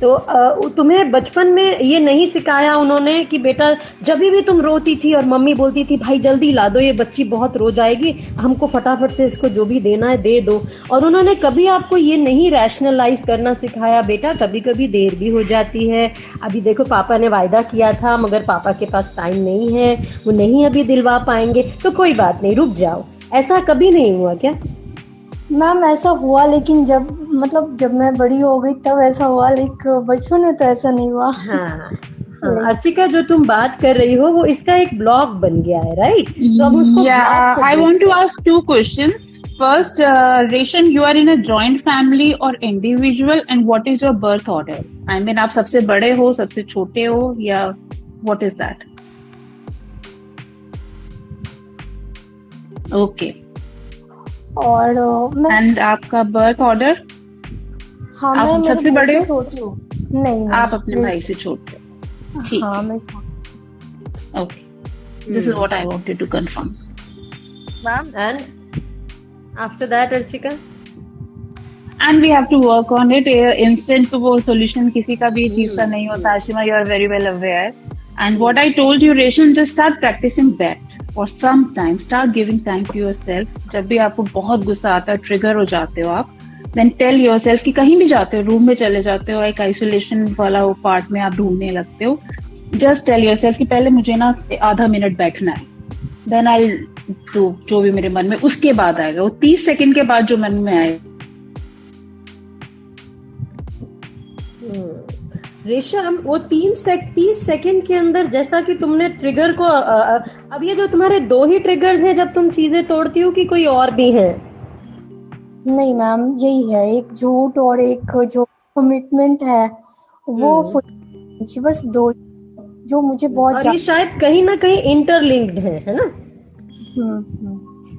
तो तुम्हें बचपन में ये नहीं सिखाया उन्होंने कि बेटा जब भी तुम रोती थी और मम्मी बोलती थी भाई जल्दी ला दो, ये बच्ची बहुत रो जाएगी, हमको फटाफट से इसको जो भी देना है दे दो, और उन्होंने कभी आपको ये नहीं रैशनलाइज करना सिखाया बेटा कभी कभी देर भी हो जाती है, अभी देखो पापा ने वायदा किया था मगर पापा के पास टाइम नहीं है, वो नहीं अभी दिलवा पाएंगे, तो कोई बात नहीं रुक जाओ, ऐसा कभी नहीं हुआ क्या? मैम ऐसा हुआ, लेकिन जब मैं बड़ी हो गई तब ऐसा हुआ, लेकिन बचपन में तो ऐसा नहीं हुआ. हाँ. अर्चिका, जो तुम बात कर रही हो वो इसका एक ब्लॉग बन गया है, राइट? तो अब उसको I want to ask 2 questions. First, Resham, you are in a joint family और individual, and what is your birth order? I mean आप सबसे बड़े हो, सबसे छोटे हो, या व्हाट इज दैट? ओके. और एंड आपका बर्थ ऑर्डर? हाँ, आप मैं सबसे बड़े हो? छोटी हूँ. नहीं, आप अपने भाई से छोटे हो. ठीक. हाँ, मैं okay. This is what I wanted to confirm. Ma'am, and after that Archika? And we have to work on it. Instant तो वो सॉल्यूशन किसी का भी चीज का नहीं होता. Ashima, you are very well aware. And what I told you, Resham, just start practicing that. और some time start giving time to yourself. जब भी आपको बहुत गुस्सा आता है, ट्रिगर हो जाते हो आप, देन टेल योरसेल्फ कि कहीं भी जाते हो, रूम में चले जाते हो, एक आइसोलेशन वाला वो पार्ट में आप ढूंढने लगते हो, जस्ट टेल योरसेल्फ कि पहले मुझे ना आधा मिनट बैठना है, देन आई डू जो भी मेरे मन में, उसके बाद आएगा वो 30 सेकंड के बाद जो मन में आए. रेशम, वो 30 सेकंड के अंदर जैसा कि तुमने ट्रिगर को अब ये जो तुम्हारे 2 ही ट्रिगर्स हैं जब तुम चीजें तोड़ती हो कि कोई और भी है? नहीं मैम, यही है, एक झूठ और एक जो कमिटमेंट है वो बस 2 जो मुझे बहुत, और ये शायद कहीं ना कहीं इंटरलिंक्ड है ना?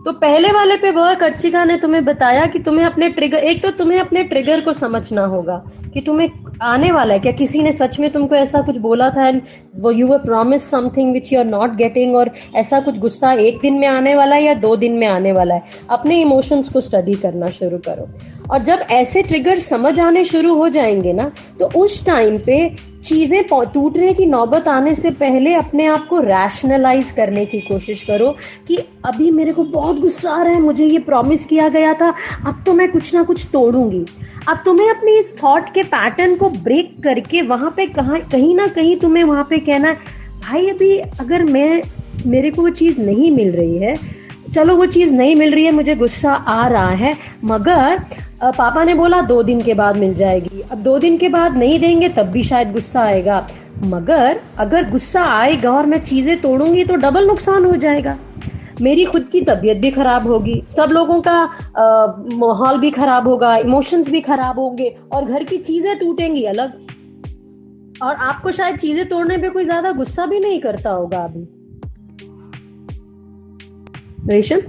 तो पहले वाले पे वर्क अर्चिका ने तुम्हें बताया कि तुम्हें अपने ट्रिगर, एक तो तुम्हें अपने ट्रिगर को समझना होगा कि तुम्हें आने वाला है क्या, किसी ने सच में तुमको ऐसा कुछ बोला था एंड वो you were promise something which you are not getting, और ऐसा कुछ गुस्सा 1 दिन में आने वाला है या 2 दिन में आने वाला है. अपने इमोशंस को स्टडी करना शुरू करो, और जब ऐसे ट्रिगर समझ आने शुरू हो जाएंगे ना, तो उस टाइम पे चीजें टूटने की नौबत आने से पहले अपने आप को रैशनलाइज करने की कोशिश करो कि अभी मेरे को बहुत गुस्सा आ रहा है, मुझे ये प्रॉमिस किया गया था, अब तो मैं कुछ ना कुछ तोड़ूंगी. अब तुम्हें अपनी इस थॉट के पैटर्न को ब्रेक करके वहां पे कहीं ना कहीं तुम्हें वहां पे कहना है भाई अभी अगर मेरे को वो चीज नहीं मिल रही है, चलो वो चीज नहीं मिल रही है, मुझे गुस्सा आ रहा है, मगर पापा ने बोला 2 दिन के बाद मिल जाएगी, अब 2 दिन के बाद नहीं देंगे तब भी शायद गुस्सा आएगा, मगर अगर गुस्सा आएगा और मैं चीजें तोड़ूंगी तो डबल नुकसान हो जाएगा, मेरी खुद की तबीयत भी खराब होगी, सब लोगों का माहौल भी खराब होगा, इमोशंस भी खराब होंगे, और घर की चीजें टूटेंगी अलग, और आपको शायद चीजें तोड़ने पे कोई ज्यादा गुस्सा भी नहीं करता होगा अभी. रेशम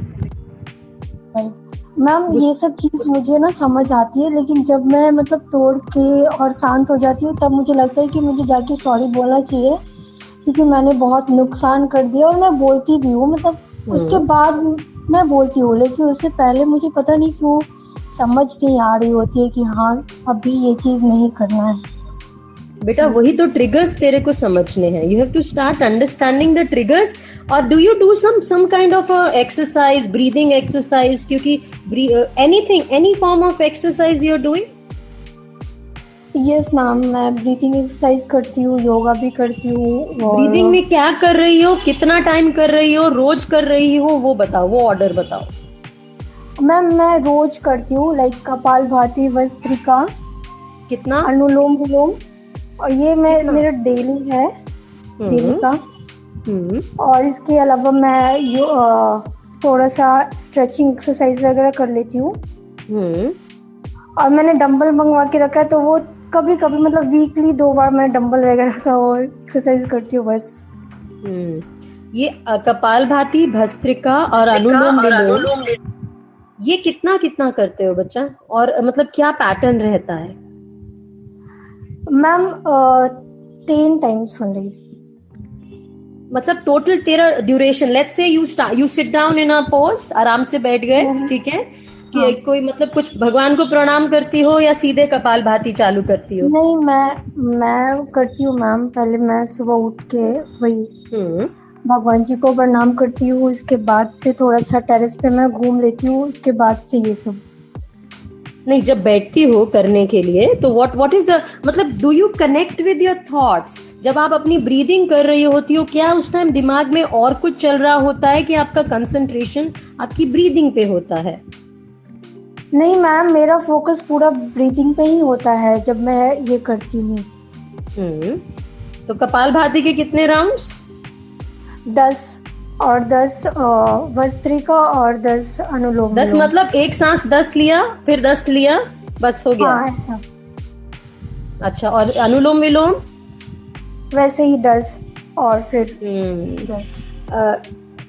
मैम, ये सब चीज मुझे ना समझ आती है, लेकिन जब मैं तोड़ के और शांत हो जाती हूँ तब मुझे लगता है कि मुझे जाके सॉरी बोलना चाहिए, क्योंकि मैंने बहुत नुकसान कर दिया और मैं बोलती भी हूँ, मतलब उसके बाद मैं बोलती हूँ, लेकिन उससे पहले मुझे पता नहीं क्यों समझ नहीं आ रही होती है कि हाँ अभी ये चीज नहीं करना है। बेटा वही तो ट्रिगर्स तेरे को समझने हैं. You have to start understanding the triggers. और do you do some kind of exercise, breathing exercise? क्योंकि anything, any form of exercise you are doing? Yes ma'am, मैं ब्रीथिंग एक्सरसाइज करती हूँ, योगा भी करती हूँ। ब्रीदिंग में क्या कर रही हो, कितना टाइम कर रही हो, रोज कर रही हो, वो बताओ, वो ऑर्डर बताओ। मैम मैं रोज करती हूँ, लाइक कपालभाति, भस्त्रिका, कितना, अनुलोम विलोम, और ये मेरा डेली है, डेली का। और इसके अलावा मैं थोड़ा सा स्ट्रेचिंग एक्सरसाइज वगैरह कर लेती हूँ। और मैंने डंबल मंगवा के रखा है, तो वो कभी कभी मतलब वीकली 2 बार मैं डंबल वगैरह का और एक्सरसाइज करती हूँ बस। ये कपालभाति, भस्त्रिका और अनुलोम विलोम, ये कितना कितना करते हो बच्चा? और मतलब क्या पैटर्न रहता है? Ma'am 10 times only. मतलब टोटल तेरा duration, let's say you sit down in a pose, आराम से बैठ गए, ठीक है, कि हाँ। कोई मतलब कुछ भगवान को प्रणाम करती हो या सीधे कपालभाति चालू करती हो? नहीं, मैं करती हूँ मैम। पहले मैं सुबह उठ के वही भगवान जी को प्रणाम करती हूँ, इसके बाद से थोड़ा सा टेरेस पे मैं घूम लेती हूँ, उसके बाद से ये सब। नहीं, जब बैठती हो करने के लिए तो व्हाट इज द मतलब, do you connect with your thoughts? जब आप अपनी ब्रीदिंग कर रही होती हो, क्या उस टाइम दिमाग में और कुछ चल रहा होता है कि आपका कंसंट्रेशन आपकी ब्रीदिंग पे होता है? नहीं मैम, मेरा फोकस पूरा ब्रीदिंग पे ही होता है जब मैं ये करती हूँ। तो कपालभाति के कितने राउंड्स? 10 और 10 भस्त्रिका और 10 अनुलोम। 10 मतलब एक सांस 10 लिया, फिर 10 लिया, बस हो गया? हाँ। अच्छा, और अनुलोम विलोम? वैसे ही 10 और फिर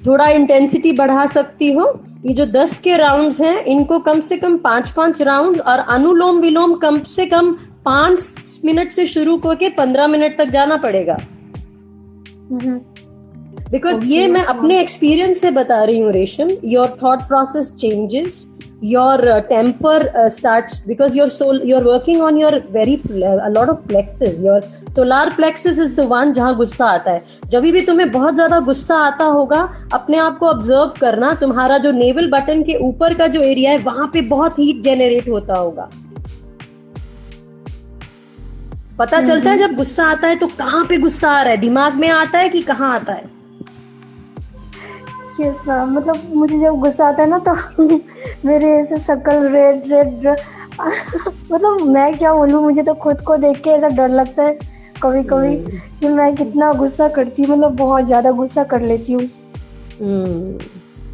थोड़ा इंटेंसिटी बढ़ा सकती हो। ये जो 10 के राउंड्स हैं, इनको कम से कम 5-5 राउंड, और अनुलोम विलोम कम से कम 5 मिनट से शुरू करके 15 मिनट तक जाना पड़ेगा। बिकॉज ये मैं अपने एक्सपीरियंस से बता रही हूँ रेशम, your thought process changes, your temper starts, because you're working on your a lot of plexus. Your solar plexus is the one जहाँ गुस्सा आता है। जब भी तुम्हें बहुत ज्यादा गुस्सा आता होगा, अपने आप को ऑब्जर्व करना, तुम्हारा जो नेवल बटन के ऊपर का जो एरिया है, वहां पे बहुत हीट जनरेट होता होगा। पता चलता है जब गुस्सा आता है तो कहाँ पे गुस्सा आ रहा है, दिमाग में आता है कि कहाँ आता है? यस मैम, मतलब मुझे जब गुस्सा आता है ना, तो मेरे ऐसे शक्ल रेड मतलब मैं क्या बोलूं, मुझे तो खुद को देख के ऐसा डर लगता है कभी कभी कि मैं कितना गुस्सा करती हूँ, मतलब बहुत ज्यादा गुस्सा कर लेती हूँ।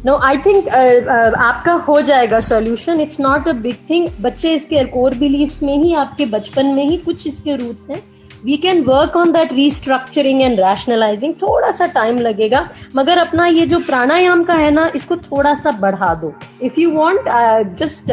नो, आई थिंक आपका हो जाएगा solution. It's not a big thing. बच्चे इसके कोर बिलीफ्स में ही, आपके बचपन में ही कुछ इसके रूट्स हैं। We can work on that restructuring and rationalizing. थोड़ा सा टाइम लगेगा, मगर अपना ये जो प्राणायाम का है ना, इसको थोड़ा सा बढ़ा दो। If you want, just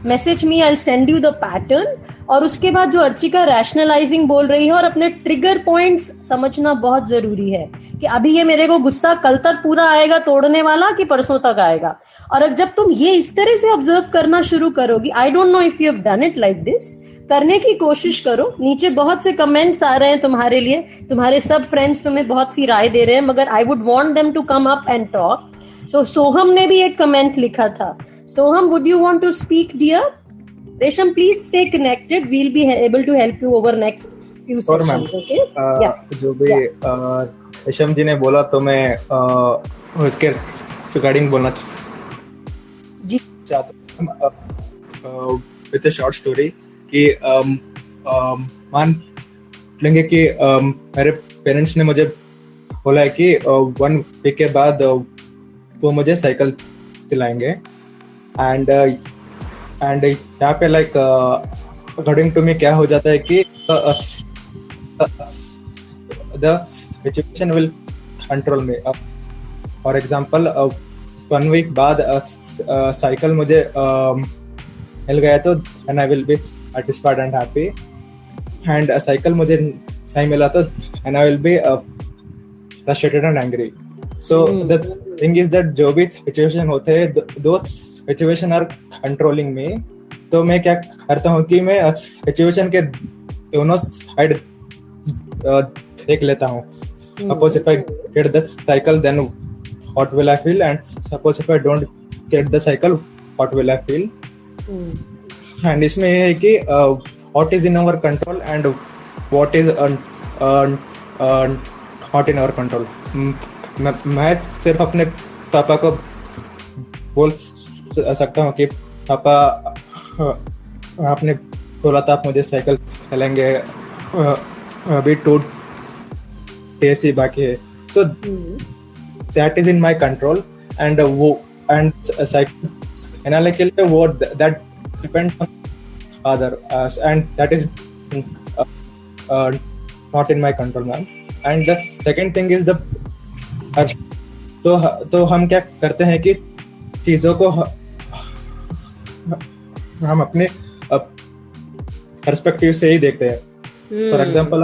message me, I'll send you the pattern. और उसके बाद जो अर्चिका रैशनलाइजिंग बोल रही है, और अपने ट्रिगर पॉइंट्स समझना बहुत जरूरी है कि अभी ये मेरे को गुस्सा कल तक पूरा आएगा तोड़ने वाला, कि परसों तक आएगा। और जब तुम ये इस तरह से ऑब्जर्व करना शुरू करोगी, I don't know if you have done it like this, करने की कोशिश करो। नीचे बहुत से कमेंट्स आ रहे हैं तुम्हारे लिए, तुम्हारे सब फ्रेंड्स तुम्हें बहुत सी राय दे रहे हैं, मगर I would want them to come up and talk. So Soham ने भी एक कमेंट लिखा था। Soham, would you want to speak dear? Resham, please stay connected, we will be able to help you over next few sessions. Okay, जो भी रेशम जी ने बोला, तो मैं उसके रिगार्डिंग बोलना चाहता हूँ विद अ शॉर्ट स्टोरी कि मान लेंगे कि मेरे पेरेंट्स ने मुझे बोला है कि 1 वीक के बाद वो मुझे साइकिल दिलाएंगे, एंड यहाँ पे लाइक अकॉर्डिंग टू मी क्या हो जाता है कि the situation will control me. For example 1 week बाद साइकिल मुझे मिल गया तो and I will be satisfied and happy, and cycle मुझे नहीं मिला तो and I will be frustrated and angry. So the thing is that जो भी situation होते हैं, those situation are controlling me. तो मैं क्या करता हूँ कि मैं situation के दोनों साइड देख लेता हूँ. Suppose if I get the cycle, then what will I feel? And suppose if I don't get the cycle, what will I feel? And इसमें ये है कि what is in our control and what is not in our control. मैं सिर्फ अपने पापा को बोल सकता हूँ कि पापा आपने बोला था आप मुझे साइकिल चलेंगे, अभी 2 days ही बाकी है. So that is in my control and cycle चलाने के लिए वो that depends on other and that is not in my control, ma'am. And the second thing is the तो हम क्या करते हैं कि चीजों को हम अपने पर्सपेक्टिव से ही देखते हैं. फॉर एग्जांपल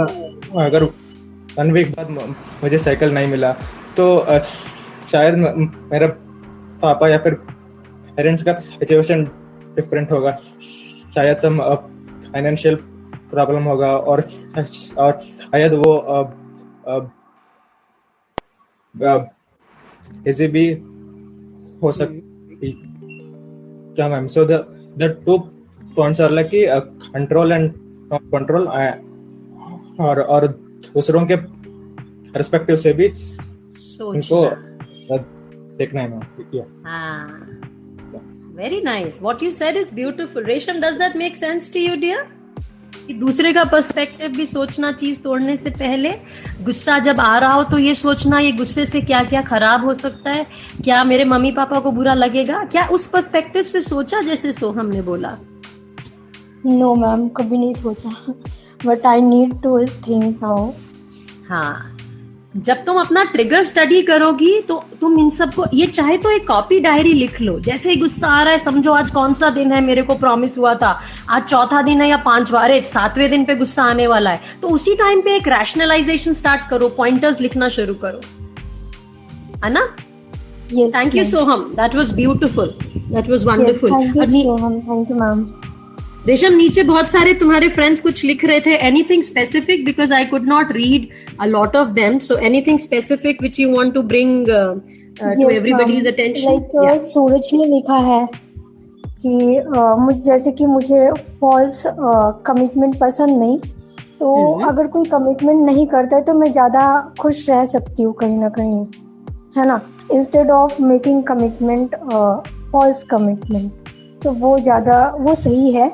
अगर 1 week बाद मुझे साइकिल नहीं मिला तो शायद मेरा पापा या फिर पेरेंट्स का सिचुएशन डिफरेंट होगा, शायद सम फाइनेंशियल प्रॉब्लम होगा और शायद वो ऐसे भी हो सकती क्या ma'am. So the 2 points are like control and not control, और दूसरों के पर्सपेक्टिव से भी इनको देखना है ma'am. Very nice. What you said is beautiful. Resham, does that make sense to you, dear? कि दूसरे का पर्सपेक्टिव भी सोचना चीज तोड़ने से पहले. गुस्सा जब आ रहा हो तो ये सोचना ये गुस्से से क्या क्या खराब हो सकता है, क्या मेरे मम्मी पापा को बुरा लगेगा, क्या उस पर्सपेक्टिव से सोचा जैसे सोहम ने बोला? नो मैम, कभी नहीं सोचा, but I need to think now. हाँ, जब तुम अपना ट्रिगर स्टडी करोगी तो तुम इन सबको, ये चाहे तो एक कॉपी डायरी लिख लो. जैसे ही गुस्सा आ रहा है, समझो आज कौन सा दिन है, मेरे को प्रॉमिस हुआ था आज 4था दिन है या 5वां, अरे 7वें दिन पे गुस्सा आने वाला है, तो उसी टाइम पे एक रैशनलाइजेशन स्टार्ट करो, पॉइंटर्स लिखना शुरू करो, है ना? Thank you Soham, that was beautiful, that was wonderful. Thank you ma'am. रेशम, नीचे बहुत सारे तुम्हारे फ्रेंड्स कुछ लिख रहे थे. Anything specific, because I could not read a lot of them, so anything specific which you want to bring to everybody's attention? Like Suraj ने लिखा है कि जैसे कि मुझे फॉल्स कमिटमेंट पसंद नहीं, तो अगर कोई कमिटमेंट नहीं करता है तो मैं ज्यादा खुश रह सकती हूँ कहीं ना कहीं, है ना, instead of making commitment false commitment. तो वो सही है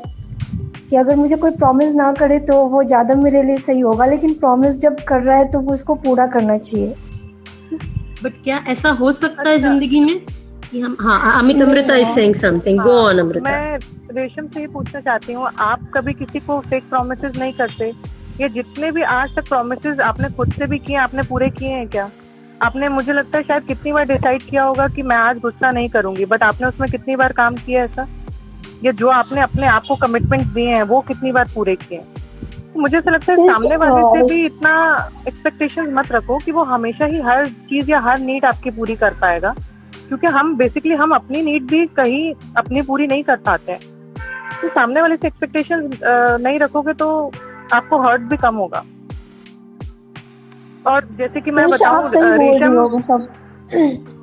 कि अगर मुझे कोई प्रॉमिस ना करे तो वो ज्यादा मेरे लिए सही होगा, लेकिन प्रॉमिस जब कर रहा है तो वो उसको पूरा करना चाहिए. बट क्या ऐसा हो सकता है जिंदगी में कि हम, हाँ, Amrita is saying something, go on Amrita. मैं रेशम से ये पूछना चाहती हूँ, आप कभी किसी को फेक प्रॉमिसेस नहीं करते? ये जितने भी आज तक प्रॉमिसेस आपने खुद से भी किए, आपने पूरे किए हैं क्या? आपने, मुझे लगता है शायद कितनी बार डिसाइड किया होगा कि मैं आज गुस्सा नहीं करूंगी, बट आपने उसमें कितनी बार काम किया ऐसा? ये जो आपने अपने आप को कमिटमेंट दिए हैं वो कितनी बार पूरे किए? तो मुझे ऐसा लगता है सामने वाले से भी इतना एक्सपेक्टेशन मत रखो कि वो हमेशा ही हर चीज या हर नीड आपकी पूरी कर पाएगा, क्योंकि हम बेसिकली हम अपनी नीड भी कहीं अपनी पूरी नहीं कर पाते हैं. तो सामने वाले से एक्सपेक्टेशन नहीं रखोगे तो आपको हर्ट भी कम होगा. और जैसे कि मैं बताऊं,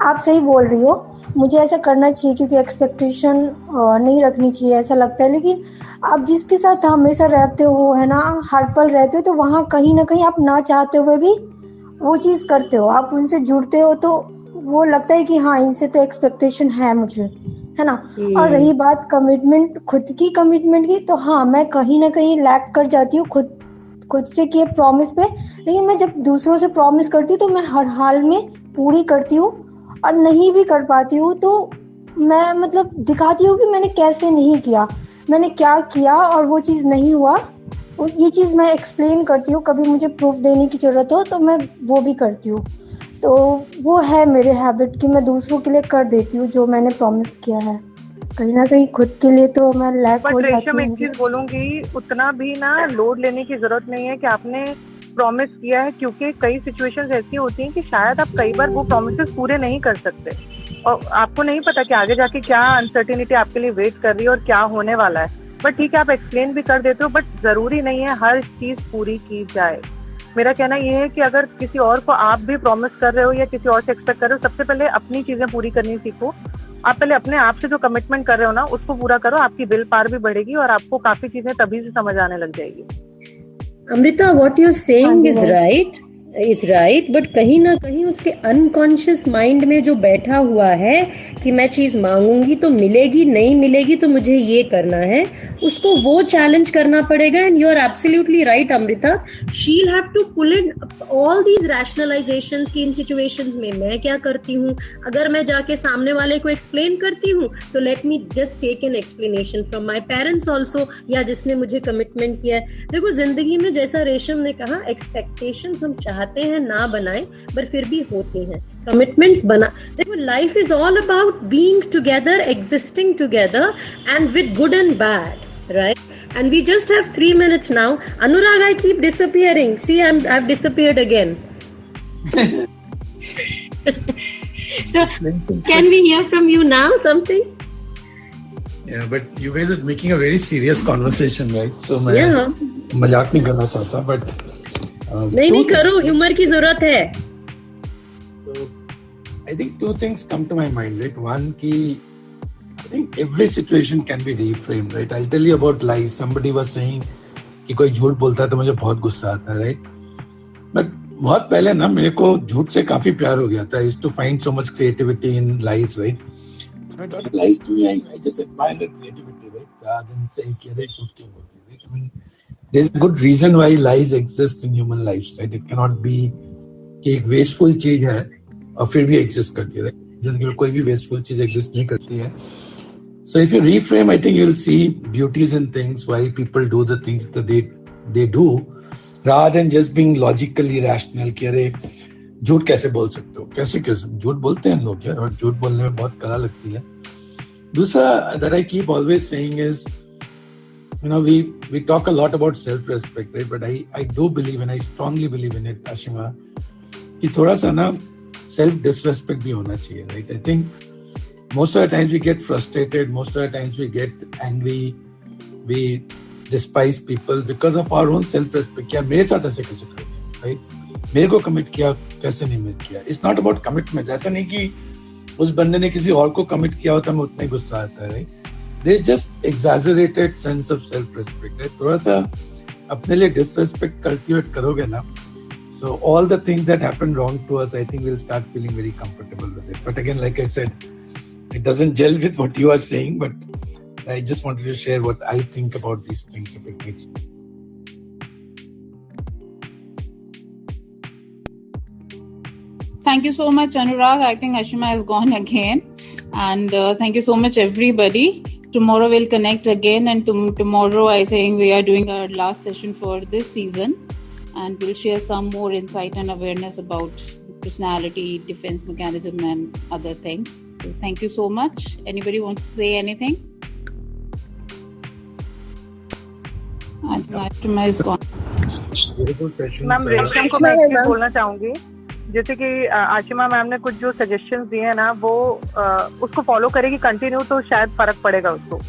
आप सही बोल रही हो, मुझे ऐसा करना चाहिए क्योंकि एक्सपेक्टेशन नहीं रखनी चाहिए ऐसा लगता है. लेकिन आप जिसके साथ हमेशा रहते हो, है ना, हर पल रहते हो, तो वहाँ कहीं ना कहीं आप ना चाहते हुए भी वो चीज करते हो, आप उनसे जुड़ते हो, तो वो लगता है कि हाँ इनसे तो एक्सपेक्टेशन है मुझे, है ना. और रही बात कमिटमेंट, खुद की कमिटमेंट की, तो हाँ मैं कहीं ना कहीं लैक कर जाती हूँ खुद से किए प्रॉमिस पे. लेकिन मैं जब दूसरों से प्रॉमिस करती हूँ तो मैं हर हाल में पूरी करती हूँ, और नहीं भी कर पाती हूँ तो मैं मतलब दिखाती हूँ कि मैंने कैसे नहीं किया, मैंने क्या किया और वो चीज़ नहीं हुआ. ये चीज़ मैं एक्सप्लेन करती हूँ, कभी मुझे प्रूफ देने की जरूरत हो तो मैं वो भी करती हूँ. तो वो है मेरे हैबिट कि मैं दूसरों के लिए कर देती हूँ जो मैंने प्रॉमिस किया है. कहीं ना कहीं खुद के लिए तो मैं लैक हो जाती हूँ. एक चीज बोलूंगी, उतना भी ना लोड लेने की जरूरत नहीं है कि आपने प्रॉमिस किया है, क्योंकि कई सिचुएशंस ऐसी होती हैं कि शायद आप कई बार वो प्रॉमिसेस पूरे नहीं कर सकते और आपको नहीं पता कि आगे जाके क्या अनसर्टेनिटी आपके लिए वेट कर रही है और क्या होने वाला है। बट ठीक है, आप एक्सप्लेन भी कर देते हो, बट जरूरी नहीं है हर चीज पूरी की जाए। मेरा कहना ये है कि अगर किसी और को आप भी प्रॉमिस कर रहे हो या किसी और से एक्सपेक्ट कर रहे हो, सबसे पहले अपनी चीजें पूरी करनी सीखो। आप पहले अपने आप से जो कमिटमेंट कर रहे हो ना उसको पूरा करो, आपकी विल पावर भी बढ़ेगी और आपको काफी चीजें तभी से समझ आने लग जाएगी। Amrita, what you saying is right, but कहीं ना कहीं उसके अनकॉन्शियस माइंड में जो बैठा हुआ है कि मैं चीज मांगूंगी तो मिलेगी, नहीं मिलेगी तो मुझे ये करना है, उसको वो चैलेंज करना पड़ेगा। And you are absolutely right Amrita, she will have to pull in all these rationalisations की इन सिचुएशंस में मैं क्या करती हूँ, अगर मैं जाके सामने वाले को एक्सप्लेन करती हूँ तो let me just take an explanation from my parents also, या जिसने मुझे कमिटमेंट किया है। देखो जिंदगी में जैसा रेशम ने कहा, एक्सपेक्टेशंस हम चाहते हैं ना बनाए बट फिर भी होती हैं, कमिटमेंट्स बना। देखो life is all about being together, existing together and with good and bad, right? And we just have 3 minutes now. Anurag, I keep disappearing. See, I've disappeared again. So, can we hear from you now something? Yeah, but you guys are making a very serious conversation, right? So मैं मजाक नहीं करना चाहता, but नहीं करो, humour की जरूरत है। So, I think two things come to my mind, right? One, कि I think every situation can be reframed, right? I'll tell you about lies. Somebody was saying कि कोई झूठ बोलता है तो मुझे बहुत गुस्सा आता है, right? But बहुत पहले ना मेरे को झूठ से काफी प्यार हो गया था. I used to find so much creativity in lies, right? My daughter lies to me, I just admire her creativity, right? Rather than say कि अरे झूठ क्यों बोलती है, right? I mean, there's a good reason why lies exist in human lives, right? It cannot be कि एक wasteful चीज है और फिर भी exist करती है, right? जिंदगी में कोई भी wasteful चीज exist नहीं करती है. So if you reframe, I think you'll see beauties in things, why people do the things that they do, rather than just being logically rational कि अरे झूठ कैसे बोल सकते हो, कैसे झूठ बोलते हैं लोग यार, और झूठ बोलने में बहुत कला लगती है. दूसरा that I keep always saying is, you know, we talk a lot about self-respect, right? But I do believe, and I strongly believe in it, Ashima, कि थोड़ा सा ना self-disrespect भी होना चाहिए, right? I think most of the times we get frustrated, most of the times we get angry, we despise people because of our own self-respect. क्या मेरे साथ ऐसे कैसे कर दिया, right? मेरे को कमिट किया, कैसे नहीं मिट किया. It's not about commitment. ऐसा नहीं कि उस बंदे ने किसी और को कमिट किया होता है, मैं उतना ही गुस्सा आता है, right? There's just exaggerated sense of self-respect, right? थोड़ा सा अपने लिए disrespect cultivate करोगे ना, so all the things that happen wrong to us, I think we'll start feeling very comfortable with it. But again, like I said, it doesn't gel with what you are saying, but I just wanted to share what I think about these things if it makes sense. Thank you so much, Anurag. I think Ashima has gone again. And thank you so much, everybody. Tomorrow we'll connect again. And tomorrow, I think we are doing our last session for this season. And we'll share some more insight and awareness about personality, defense mechanism, and other things. So thank you so much. Anybody wants to say anything? Ashima is gone. Ma'am रेशम को मैं इसलिए बोलना चाहूंगी, जैसे कि Ashima ma'am ने कुछ जो सजेशंस दिए हैं ना, वो उसको फॉलो करेगी कंटिन्यू तो शायद फर्क पड़ेगा उसको.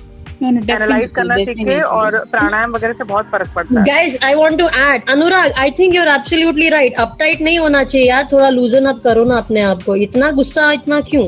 एनालाइज करना सीखे और प्राणायाम वगैरह से बहुत फर्क पड़ता है. Guys, I want to add, Anurag, I think you are absolutely right. Uptight नहीं होना चाहिए यार, थोड़ा लूजन अप करो ना अपने आप को. इतना गुस्सा इतना क्यों?